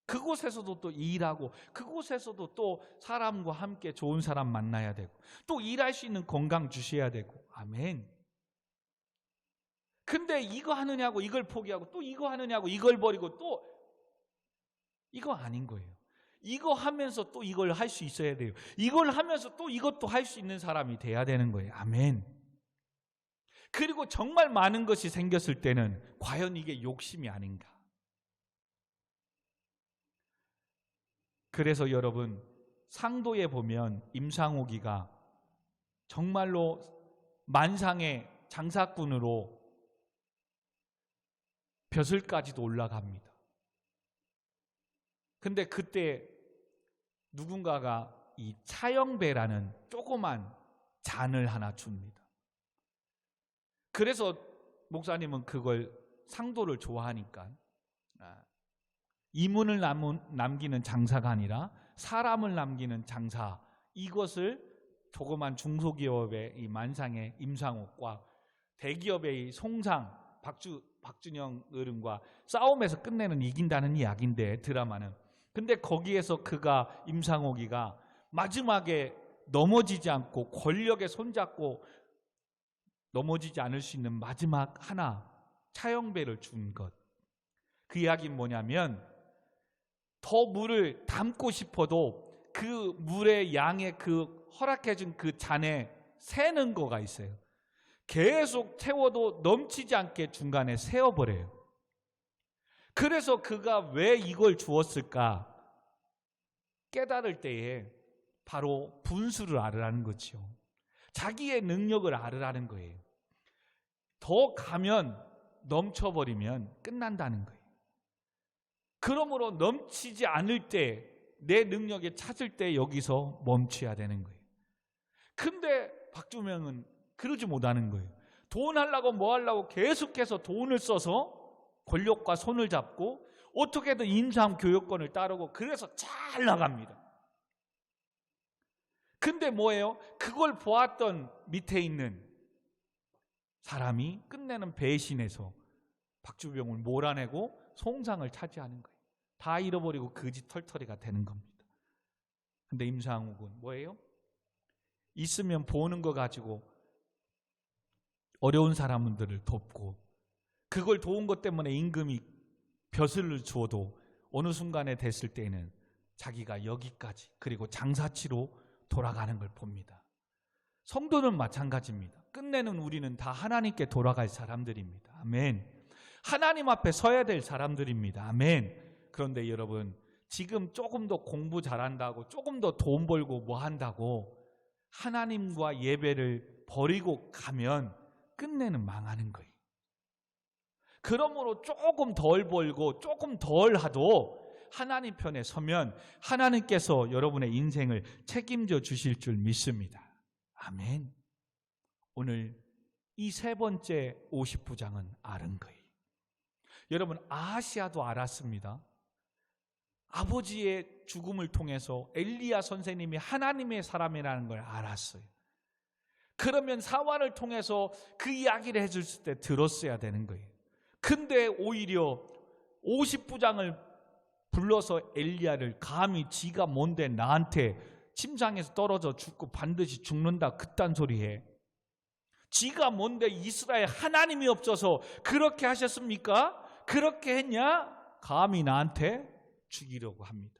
그곳에서도 또 일하고, 그곳에서도 또 사람과 함께 좋은 사람 만나야 되고, 또 일할 수 있는 건강 주셔야 되고. 아멘. 근데 이거 하느냐고 이걸 포기하고, 또 이거 하느냐고 이걸 버리고, 또 이거 아닌 거예요. 이거 하면서 또 이걸 할 수 있어야 돼요. 이걸 하면서 또 이것도 할 수 있는 사람이 돼야 되는 거예요. 아멘. 그리고 정말 많은 것이 생겼을 때는 과연 이게 욕심이 아닌가? 그래서 여러분, 상도에 보면 임상옥이가 정말로 만상의 장사꾼으로 벼슬까지도 올라갑니다. 근데 그때 누군가가 이 차영배라는 조그만 잔을 하나 줍니다. 그래서 목사님은 그걸, 상도를 좋아하니까 이문을 남기는 장사가 아니라 사람을 남기는 장사, 이것을 조그만 중소기업의 이 만상의 임상옥과 대기업의 송상 박준영 어른과 싸움에서 끝내는 이긴다는 이야기인데, 드라마는. 근데 거기에서 그가, 임상옥이가 마지막에 넘어지지 않고 권력에 손잡고 넘어지지 않을 수 있는 마지막 하나, 차영배를 준 것. 그 이야기는 뭐냐면, 더 물을 담고 싶어도 그 물의 양의 그 허락해준 그 잔에 새는 거가 있어요. 계속 태워도 넘치지 않게 중간에 세어버려요. 그래서 그가 왜 이걸 주었을까 깨달을 때에 바로 분수를 알으라는 거죠. 자기의 능력을 알으라는 거예요. 더 가면 넘쳐버리면 끝난다는 거예요. 그러므로 넘치지 않을 때, 내 능력에 찾을 때 여기서 멈춰야 되는 거예요. 근데 박주명은 그러지 못하는 거예요. 돈 하려고 뭐 하려고 계속해서 돈을 써서 권력과 손을 잡고 어떻게든 임상 교육권을 따르고, 그래서 잘 나갑니다. 근데 뭐예요? 그걸 보았던 밑에 있는 사람이 끝내는 배신에서 박주병을 몰아내고 송상을 차지하는 거예요. 다 잃어버리고 거지 털털이가 되는 겁니다. 근데 임상욱은 뭐예요? 있으면 보는 거 가지고 어려운 사람들을 돕고, 그걸 도운 것 때문에 임금이 벼슬을 주어도 어느 순간에 됐을 때는 자기가 여기까지, 그리고 장사치로 돌아가는 걸 봅니다. 성도는 마찬가지입니다. 끝내는 우리는 다 하나님께 돌아갈 사람들입니다. 아멘. 하나님 앞에 서야 될 사람들입니다. 아멘. 그런데 여러분, 지금 조금 더 공부 잘한다고, 조금 더 돈 벌고 뭐 한다고 하나님과 예배를 버리고 가면 끝내는 망하는 거예요. 그러므로 조금 덜 벌고 조금 덜 하도 하나님 편에 서면 하나님께서 여러분의 인생을 책임져 주실 줄 믿습니다. 아멘. 오늘 이 세 번째 50부장은 아는 거예요. 여러분, 아하시아도 알았습니다. 아버지의 죽음을 통해서 엘리야 선생님이 하나님의 사람이라는 걸 알았어요. 그러면 사환을 통해서 그 이야기를 해줬을 때 들었어야 되는 거예요. 근데 오히려 50부장을 불러서 엘리야를 감히 지가 뭔데 나한테 침상에서 떨어져 죽고 반드시 죽는다 그딴 소리 해. 지가 뭔데 이스라엘 하나님이 없어서 그렇게 하셨습니까? 그렇게 했냐? 감히 나한테 죽이려고 합니다.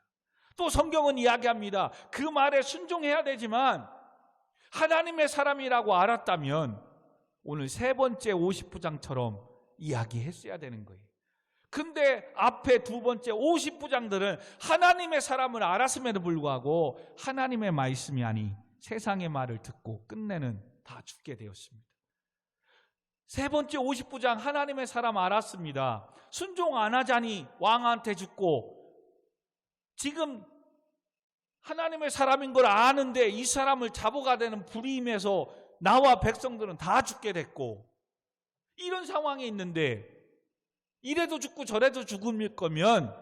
또 성경은 이야기합니다. 그 말에 순종해야 되지만 하나님의 사람이라고 알았다면 오늘 세 번째 50부장처럼 이야기했어야 되는 거예요. 근데 앞에 두 번째 50부장들은 하나님의 사람을 알았음에도 불구하고 하나님의 말씀이 아닌 세상의 말을 듣고 끝내는 다 죽게 되었습니다. 세 번째 50부장 하나님의 사람 알았습니다. 순종 안 하자니 왕한테 죽고, 지금 하나님의 사람인 걸 아는데 이 사람을 잡아가 되는 불임에서 나와 백성들은 다 죽게 됐고, 이런 상황에 있는데 이래도 죽고 저래도 죽을 거면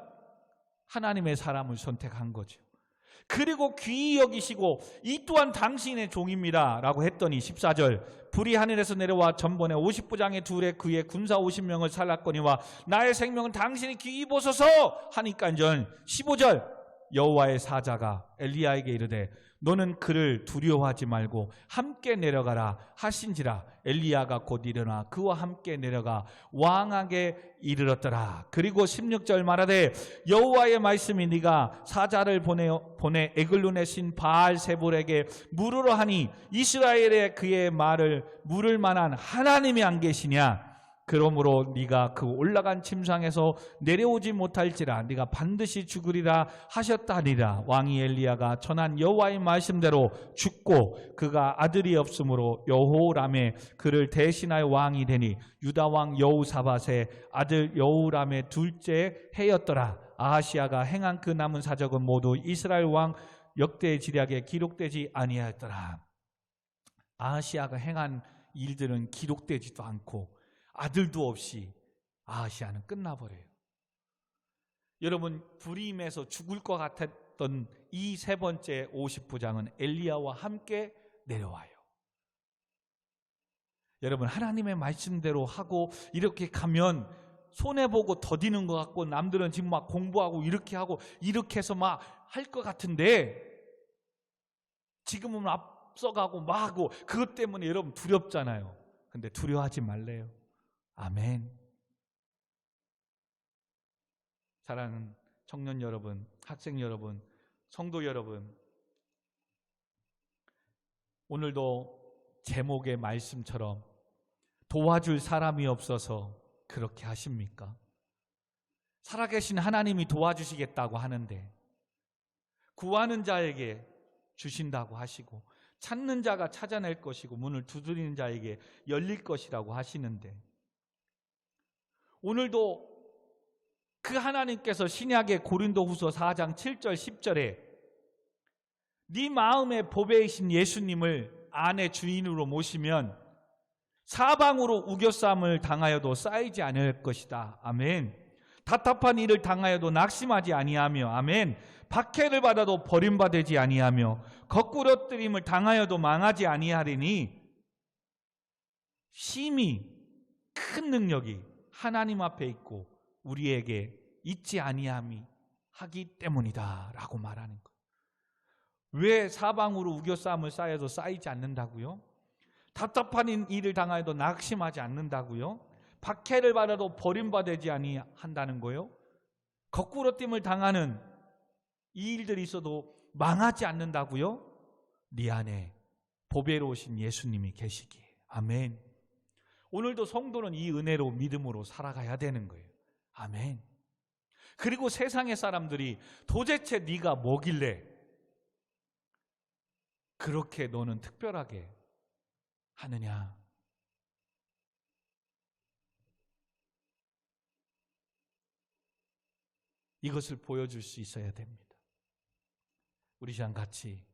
하나님의 사람을 선택한 거죠. 그리고 귀히 여기시고 이 또한 당신의 종입니다 라고 했더니 14절, 불이 하늘에서 내려와 전번에 50부장의 둘에 그의 군사 50명을 살랐거니와 나의 생명은 당신이 귀히 보소서 하니깐전. 15절, 여호와의 사자가 엘리야에게 이르되 너는 그를 두려워하지 말고 함께 내려가라 하신지라. 엘리야가 곧 일어나 그와 함께 내려가 왕에게 이르렀더라. 그리고 16절 말하되 여호와의 말씀이 네가 사자를 보내 에글론의 신 바알세불에게 물으러 하니 이스라엘에 그의 말을 물을 만한 하나님이 안 계시냐? 그러므로 네가 그 올라간 침상에서 내려오지 못할지라 네가 반드시 죽으리라 하셨다니라. 왕이 엘리야가 전한 여호와의 말씀대로 죽고 그가 아들이 없으므로 여호람에 그를 대신하여 왕이 되니 유다 왕 여호사밧의 아들 여호람의 둘째 해였더라. 아하시아가 행한 그 남은 사적은 모두 이스라엘 왕 역대 지략에 기록되지 아니하였더라. 아하시아가 행한 일들은 기록되지도 않고 아들도 없이 아하시아는 끝나버려요. 여러분, 불임에서 죽을 것 같았던 이 세 번째 50부장은 엘리야와 함께 내려와요. 여러분, 하나님의 말씀대로 하고 이렇게 가면 손해보고 더디는 것 같고 남들은 지금 막 공부하고 이렇게 하고 이렇게 해서 막 할 것 같은데 지금은 앞서가고 막 하고 그것 때문에 여러분 두렵잖아요. 근데 두려워하지 말래요. 아멘. 사랑하는 청년 여러분, 학생 여러분, 성도 여러분, 오늘도 제목의 말씀처럼 도와줄 사람이 없어서 그렇게 하십니까? 살아계신 하나님이 도와주시겠다고 하는데 구하는 자에게 주신다고 하시고 찾는 자가 찾아낼 것이고 문을 두드리는 자에게 열릴 것이라고 하시는데 오늘도 그 하나님께서 신약의 고린도후서 4장 7절 10절에 네 마음의 보배이신 예수님을 안의 주인으로 모시면 사방으로 우겨쌈을 당하여도 쌓이지 않을 것이다. 아멘. 답답한 일을 당하여도 낙심하지 아니하며 아멘. 박해를 받아도 버림받지 아니하며 거꾸러뜨림을 당하여도 망하지 아니하리니 심히 큰 능력이 하나님 앞에 있고 우리에게 있지 아니함이 하기 때문이다 라고 말하는 거예요. 왜 사방으로 우겨쌈을 쌓여도 쌓이지 않는다고요? 답답한 일을 당하여도 낙심하지 않는다고요? 박해를 받아도 버림받지 아니한다는 거예요? 거꾸러짐을 당하는 이 일들이 있어도 망하지 않는다고요? 네 안에 보배로우신 예수님이 계시기에. 아멘. 오늘도 성도는 이 은혜로 믿음으로 살아가야 되는 거예요. 아멘. 그리고 세상의 사람들이 도대체 네가 뭐길래 그렇게 너는 특별하게 하느냐? 이것을 보여줄 수 있어야 됩니다. 우리 시간 같이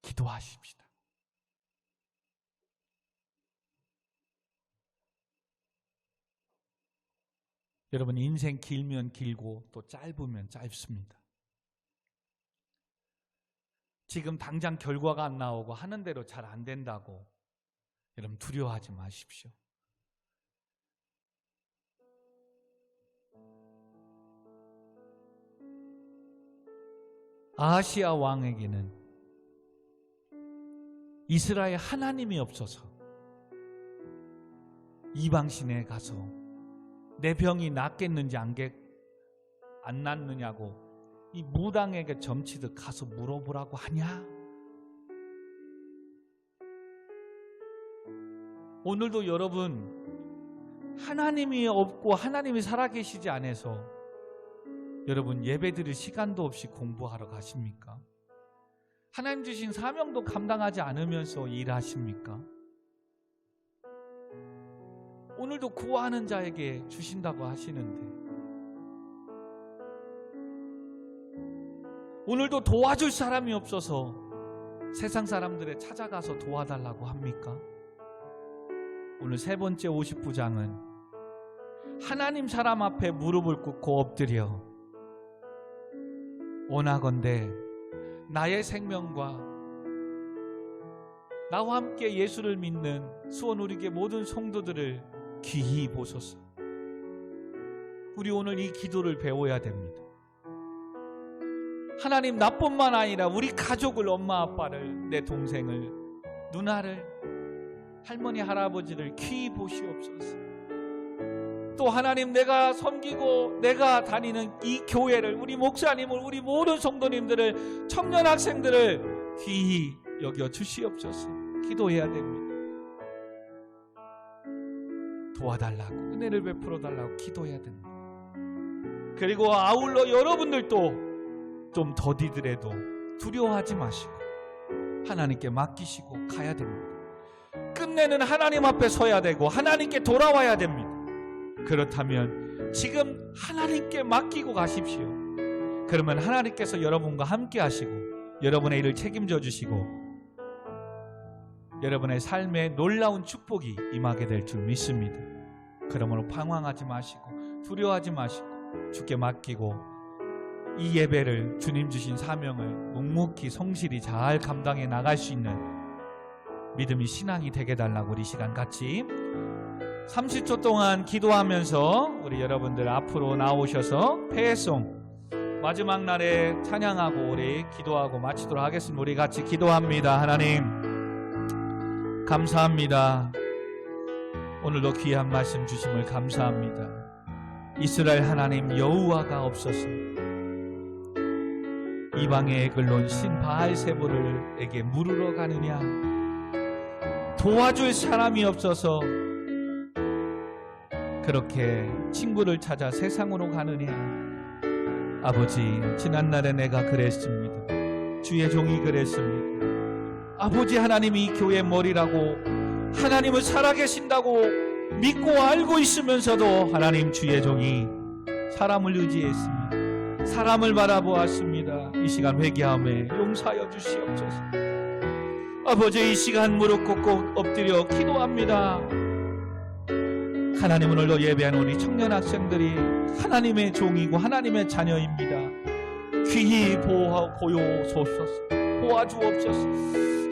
기도하십시다. 여러분, 인생 길면 길고 또 짧으면 짧습니다. 지금 당장 결과가 안 나오고 하는 대로 잘 안 된다고 여러분 두려워하지 마십시오. 아하시야 왕에게는 이스라엘 하나님이 없어서 이방신에 가서 내 병이 낫겠는지 안 낫느냐고 이 무당에게 점치듯 가서 물어보라고 하냐? 오늘도 여러분 하나님이 없고 하나님이 살아계시지 않아서 여러분 예배드릴 시간도 없이 공부하러 가십니까? 하나님 주신 사명도 감당하지 않으면서 일하십니까? 오늘도 구하는 자에게 주신다고 하시는데 오늘도 도와줄 사람이 없어서 세상 사람들에 찾아가서 도와달라고 합니까? 오늘 세 번째 50부장은 하나님 사람 앞에 무릎을 꿇고 엎드려 원하건대 나의 생명과 나와 함께 예수를 믿는 수원우리교회 모든 성도들을 귀히 보소서. 우리 오늘 이 기도를 배워야 됩니다. 하나님, 나뿐만 아니라 우리 가족을, 엄마 아빠를, 내 동생을, 누나를, 할머니 할아버지를 귀히 보시옵소서. 또 하나님, 내가 섬기고 내가 다니는 이 교회를, 우리 목사님을, 우리 모든 성도님들을, 청년 학생들을 귀히 여겨 주시옵소서. 기도해야 됩니다. 도와달라고, 은혜를 베풀어 달라고 기도해야 됩니다. 그리고 아울러 여러분들도 좀 더디더라도 두려워하지 마시고 하나님께 맡기시고 가야 됩니다. 끝내는 하나님 앞에 서야 되고 하나님께 돌아와야 됩니다. 그렇다면 지금 하나님께 맡기고 가십시오. 그러면 하나님께서 여러분과 함께 하시고 여러분의 일을 책임져 주시고 여러분의 삶에 놀라운 축복이 임하게 될 줄 믿습니다. 그러므로 방황하지 마시고 두려워하지 마시고 주께 맡기고 이 예배를, 주님 주신 사명을 묵묵히 성실히 잘 감당해 나갈 수 있는 믿음이 신앙이 되게 달라고 우리 시간 같이 30초 동안 기도하면서 우리 여러분들 앞으로 나오셔서 폐송 마지막 날에 찬양하고 우리 기도하고 마치도록 하겠습니다. 우리 같이 기도합니다. 하나님 감사합니다. 오늘도 귀한 말씀 주심을 감사합니다. 이스라엘 하나님 여호와가 없어서 이방의 글론 신 바알세불에게 물으러 가느냐? 도와줄 사람이 없어서 그렇게 친구를 찾아 세상으로 가느냐? 아버지, 지난날에 내가 그랬습니다. 주의 종이 그랬습니다. 아버지, 하나님이 이 교회의 머리라고 하나님을 살아계신다고 믿고 알고 있으면서도 하나님, 주의 종이 사람을 의지했습니다. 사람을 바라보았습니다. 이 시간 회개하며 용서하여 주시옵소서. 아버지, 이 시간 무릎 꿇고 엎드려 기도합니다. 하나님, 오늘도 예배하는 우리 청년 학생들이 하나님의 종이고 하나님의 자녀입니다. 귀히 보호소서, 보아주옵소서.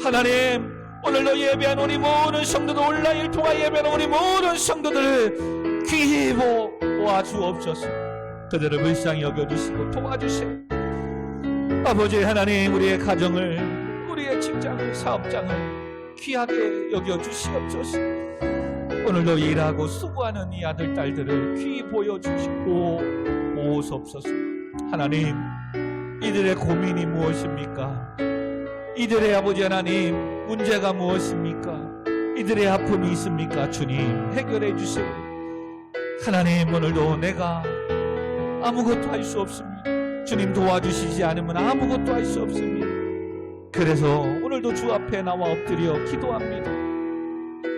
하나님, 오늘도 예배하는 우리 모든 성도들, 온라인을 통해 예배하는 우리 모든 성도들을 귀히 보아주옵소서. 그들을 불쌍히 여겨주시고 도와주세요. 아버지 하나님, 우리의 가정을, 우리의 직장을, 사업장을 귀하게 여겨주시옵소서. 오늘도 일하고 수고하는 이 아들, 딸들을 귀히 보여주시고 보호소서. 하나님, 이들의 고민이 무엇입니까? 이들의 아버지 하나님, 문제가 무엇입니까? 이들의 아픔이 있습니까? 주님, 해결해 주세요. 하나님, 오늘도 내가 아무것도 할 수 없습니다. 주님 도와주시지 않으면 아무것도 할 수 없습니다. 그래서 오늘도 주 앞에 나와 엎드려 기도합니다.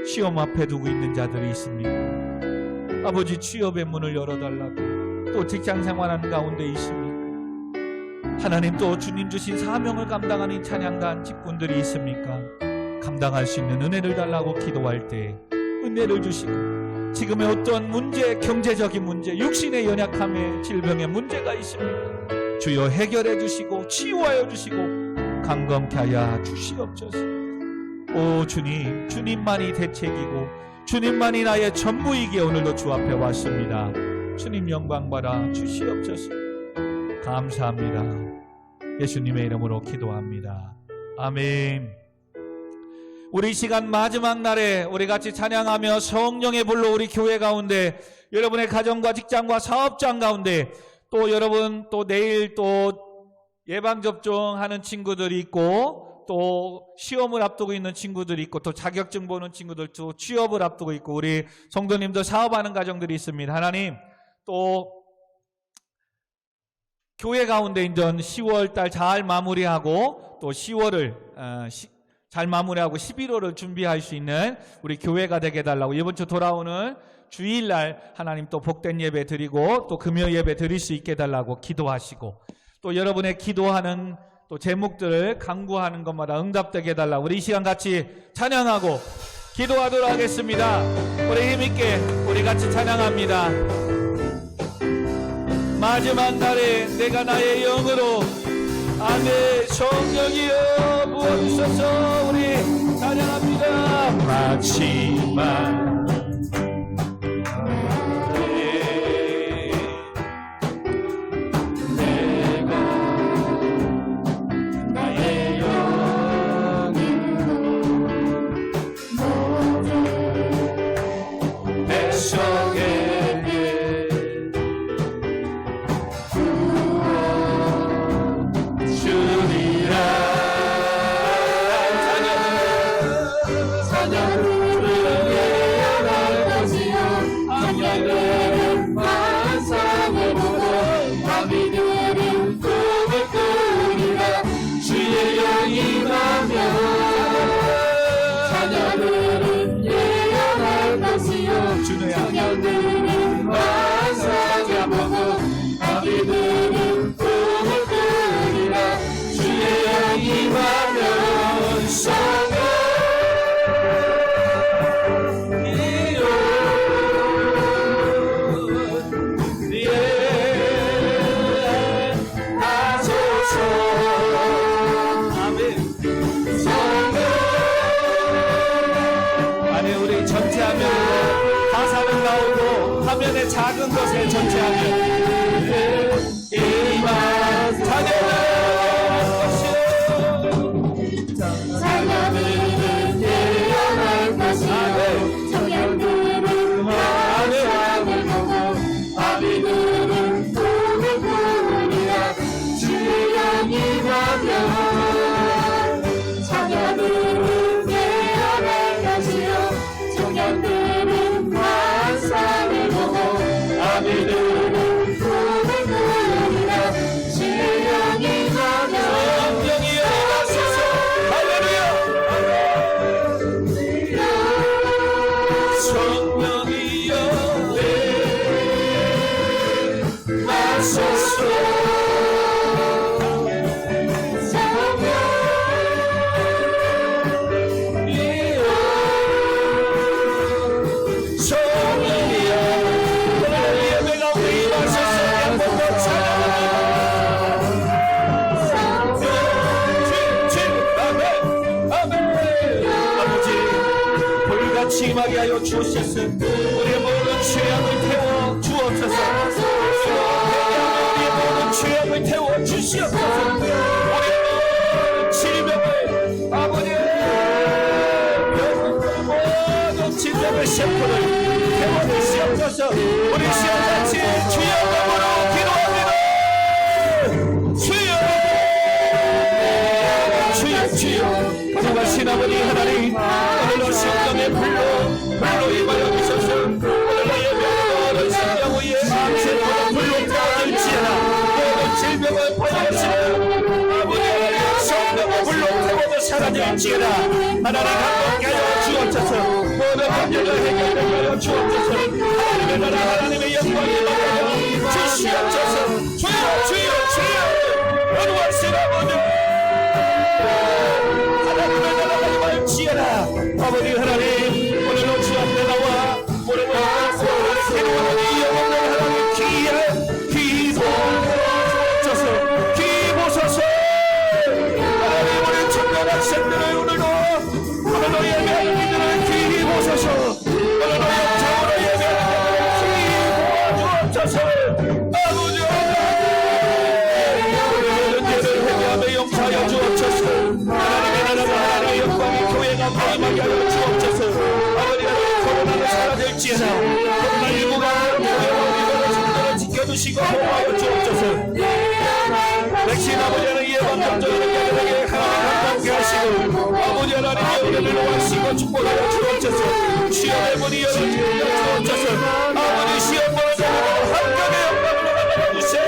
시험 앞에 두고 있는 자들이 있습니다. 아버지, 취업의 문을 열어달라고, 또 또 직장 생활하는 가운데 있습니까? 하나님, 또 주님 주신 사명을 감당하는 찬양단 직분들이 있습니까? 감당할 수 있는 은혜를 달라고 기도할 때 은혜를 주시고, 지금의 어떤 문제, 경제적인 문제, 육신의 연약함에 질병의 문제가 있습니까? 주여 해결해 주시고 치유하여 주시고 강건케 하여 주시옵소서. 오 주님, 주님만이 대책이고 주님만이 나의 전부이기에 오늘도 주 앞에 왔습니다. 주님 영광 받아 주시옵소서. 감사합니다. 예수님의 이름으로 기도합니다. 아멘. 우리 시간 마지막 날에 우리 같이 찬양하며 성령의 불로 우리 교회 가운데, 여러분의 가정과 직장과 사업장 가운데, 또 여러분 또 내일 또 예방접종하는 친구들이 있고, 또 시험을 앞두고 있는 친구들이 있고, 또 자격증 보는 친구들, 또 취업을 앞두고 있고, 우리 성도님들 사업하는 가정들이 있습니다. 하나님, 또 교회 가운데 이제 10월 달 잘 마무리하고, 또 10월을 잘 마무리하고 11월을 준비할 수 있는 우리 교회가 되게 해달라고, 이번 주 돌아오는 주일날 하나님 또 복된 예배 드리고 또 금요 예배 드릴 수 있게 해달라고 기도하시고, 또 여러분의 기도하는 또 제목들을 간구하는 것마다 응답되게 해달라고, 우리 이 시간 같이 찬양하고 기도하도록 하겠습니다. 우리 힘있게 우리 같이 찬양합니다. 마지막 날에 내가 나의 영으로, 아멘. 성령이여 부어주셔서 우리 찬양합니다. 마지막 작은 것에 전체하며 이만 자녀들은 예언할 것이요 청년들은 환상을 보고 아비들은 꿈을 꾸리라. 주의 영이 가면 자녀들은 예언할 것이요 청년들은 환상을 보고 아비들은 꿈을 꾸리라. 주의 영이 가면 성령이여 하소서. 할렐루야. 성령이여 하소서. 임하게 하여 주옵소서. 우리의 모든 죄악을 태워 주옵소서. 우리의 모든 죄악을 태워 주시옵소서. 우리의 모든 질병을, 아버지의 모든 질병의 셰프를 태워 주시옵소서. 우리 시험같이 주의 이름으로 기도합니다. 주여, 주여, 거룩하신 아버지 하나님, 오늘도 성령의 불로 임하여 주셔서 오늘도 예배하는 성령 위에 세포도 불로 태워질지어다. 모든 질병을 버려주시고 아버지 성령의 불로 태워도 사라질지어다. 하나님 감격하여 주옵소서. 모든 문제를 해결하여 주옵소서. 하나님의 나라, 하나님의 영광이 임하여 주시옵소서. 백성들을 오늘도 예배하는 이들을 귀히 보소서. 오늘도 영적으로 예배하는 이들을 귀히 보아주옵소서. 아버지 은혜를 회개하며 용서하여 주옵소서. 하나님의 나라와 하나님의 영광이 교회 가운데 임하게 하여 주옵소서. 아버지 하나님 코로나는 사라질지어다. 코로나19가 교회와 우리들의 성도를 지켜주시고 보호하여 주옵소서. 백신 아버지 하나님 예방접종하는 자들에게 하나님 함께 하시고 아버지 하나님 은혜를 놓아주시고 축복하여 주옵소서. 시험의 문이 열어주여 주옵소서. 아버지 시험 보는 자들을 한강의 영광으로 만들어주세요.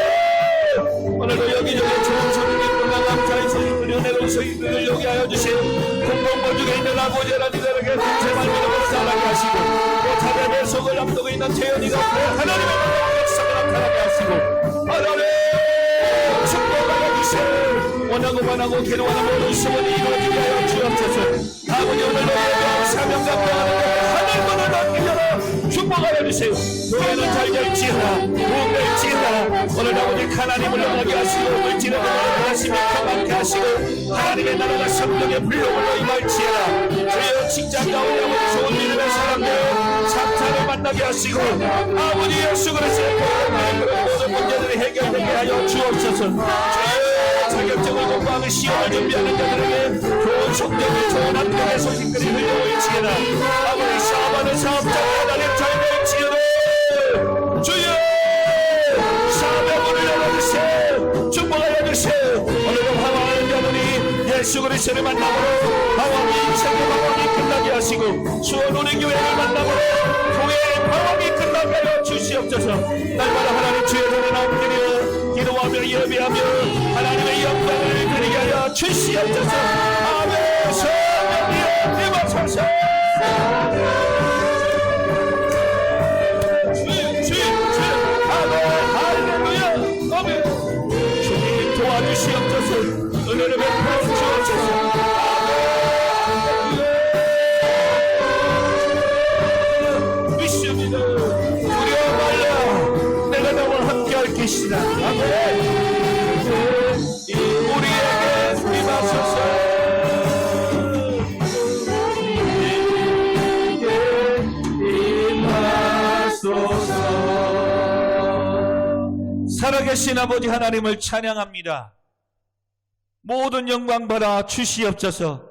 오늘도 여기저기 좋은 소리들과 감사의 소리들 은혜로운 소리들을 여기 하여 주세요. 공동본 중에 있는 아버지 하나님들에게 동체만 믿음으로 살아가게 하시고 또 자녀의 속을 앞두고 있는 태연이가 하나님의 역사를 나타나게 하시고 하나님 축복하여 주세요. 원하고 원하고 괴로워하는 모든 소원이 이루어지게 하여 주옵소서. 아버지 오늘도 예배하고 사명 감당하는 하늘문을 넘기려라 축복하여 주세요. 교회는 잘 될지어다 부흥될지어다. 오늘 아버지 하나님을 나가게 하시고 물질을 하시며 가만케 하시고 하나님의 나라가 성령의 불로물로 임할지어다. 주여 직장 가운데 아버지 좋은 믿음의 사람들 사탄을 만나게 하시고 아버지 예수 그리스도의 보혈로 모든 문제들이 해결되게 하여 주옵소서. 자격증을 공부하며 시험을 준비하는 자들에게 좋은 성적을 좋은 학교의 소식들이 흘려올지어다. 아버지 사업하는 사업자가 하나님 잘 될지어다. 주여 사명을 열어주세요. 축복하여 주세요. 오늘도 방황하는 자들이 예수 그리스도를 만남으로 방황이 인생의 방황이 끝나게 하시고 수원 우리 교회를 만남으로 교회의 방황이 끝나게 하여 주시옵소서. 날마다 하나님 주의 손에 나오기를 기도하며 예배하며 하나님의 영광을 드리게 하여 주시옵소서. 아멘. 성령님 임하소서. 주님 도와주시옵소서. 은혜를 베풀어 주옵소서. 믿습니다. 두려워 말라. 내가 너와 함께 할 것이다. 아멘. 우리에게 임하소서. 살아계신 아버지 하나님을 찬양합니다. 모든 영광 받아 주시옵소서.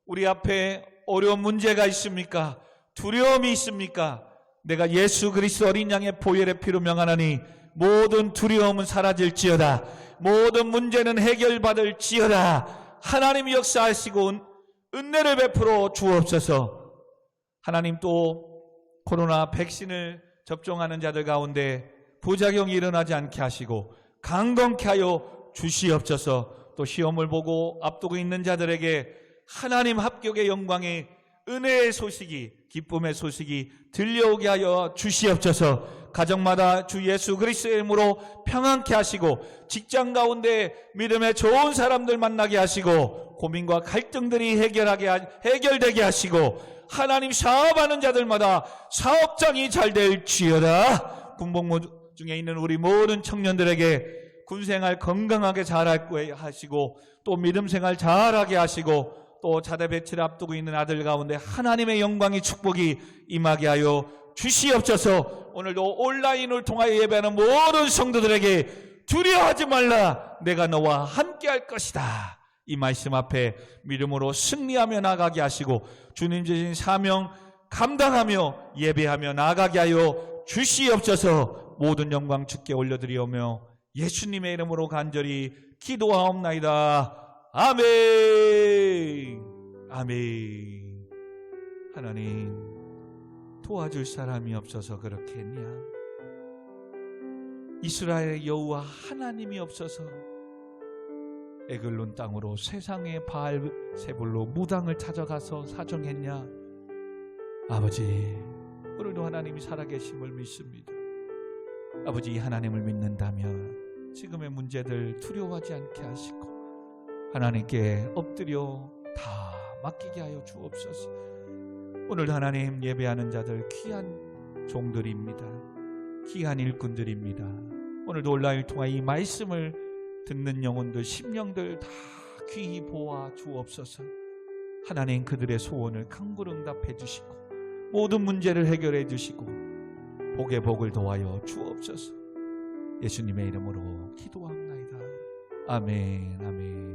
우리 앞에 어려운 문제가 있습니까? 두려움이 있습니까? 내가 예수 그리스도 어린 양의 보혈의 피로 명하노니 모든 두려움은 사라질지어다. 모든 문제는 해결받을지어다. 하나님이 역사하시고 은혜를 베풀어 주옵소서. 하나님 또 코로나 백신을 접종하는 자들 가운데 부작용이 일어나지 않게 하시고 강건케 하여 주시옵소서. 또 시험을 보고 앞두고 있는 자들에게 하나님 합격의 영광의 은혜의 소식이 기쁨의 소식이 들려오게 하여 주시옵소서. 가정마다 주 예수 그리스도의 이름으로 평안케 하시고 직장 가운데 믿음의 좋은 사람들 만나게 하시고 고민과 갈등들이 해결되게 하시고 하나님 사업하는 자들마다 사업장이 잘 될지어다. 군복무 중에 있는 우리 모든 청년들에게 군생활 건강하게 잘하게 하시고 또 믿음생활 잘하게 하시고 또 자대 배치를 앞두고 있는 아들 가운데 하나님의 영광의 축복이 임하게 하여 주시옵소서. 오늘도 온라인을 통하여 예배하는 모든 성도들에게 두려워하지 말라. 내가 너와 함께 할 것이다. 이 말씀 앞에 믿음으로 승리하며 나가게 하시고 주님 주신 사명 감당하며 예배하며 나가게 하여 주시옵소서. 모든 영광 주께 올려드리오며 예수님의 이름으로 간절히 기도하옵나이다. 아멘. 아멘. 하나님 도와줄 사람이 없어서 그렇게 했냐? 이스라엘의 여호와 하나님이 없어서 에글론 땅으로 세상의 바알 세불로 무당을 찾아가서 사정했냐? 아버지 오늘도 하나님이 살아계심을 믿습니다. 아버지 이 하나님을 믿는다면 지금의 문제들 두려워하지 않게 하시고 하나님께 엎드려 다 맡기게 하여 주옵소서. 오늘도 하나님 예배하는 자들 귀한 종들입니다. 귀한 일꾼들입니다. 오늘도 온라인을 통해 이 말씀을 듣는 영혼들 심령들 다 귀히 보아 주옵소서. 하나님 그들의 소원을 간구를 응답해 주시고 모든 문제를 해결해 주시고 복의 복을 더하여 주옵소서. 예수님의 이름으로 기도합나이다. 아멘, 아멘.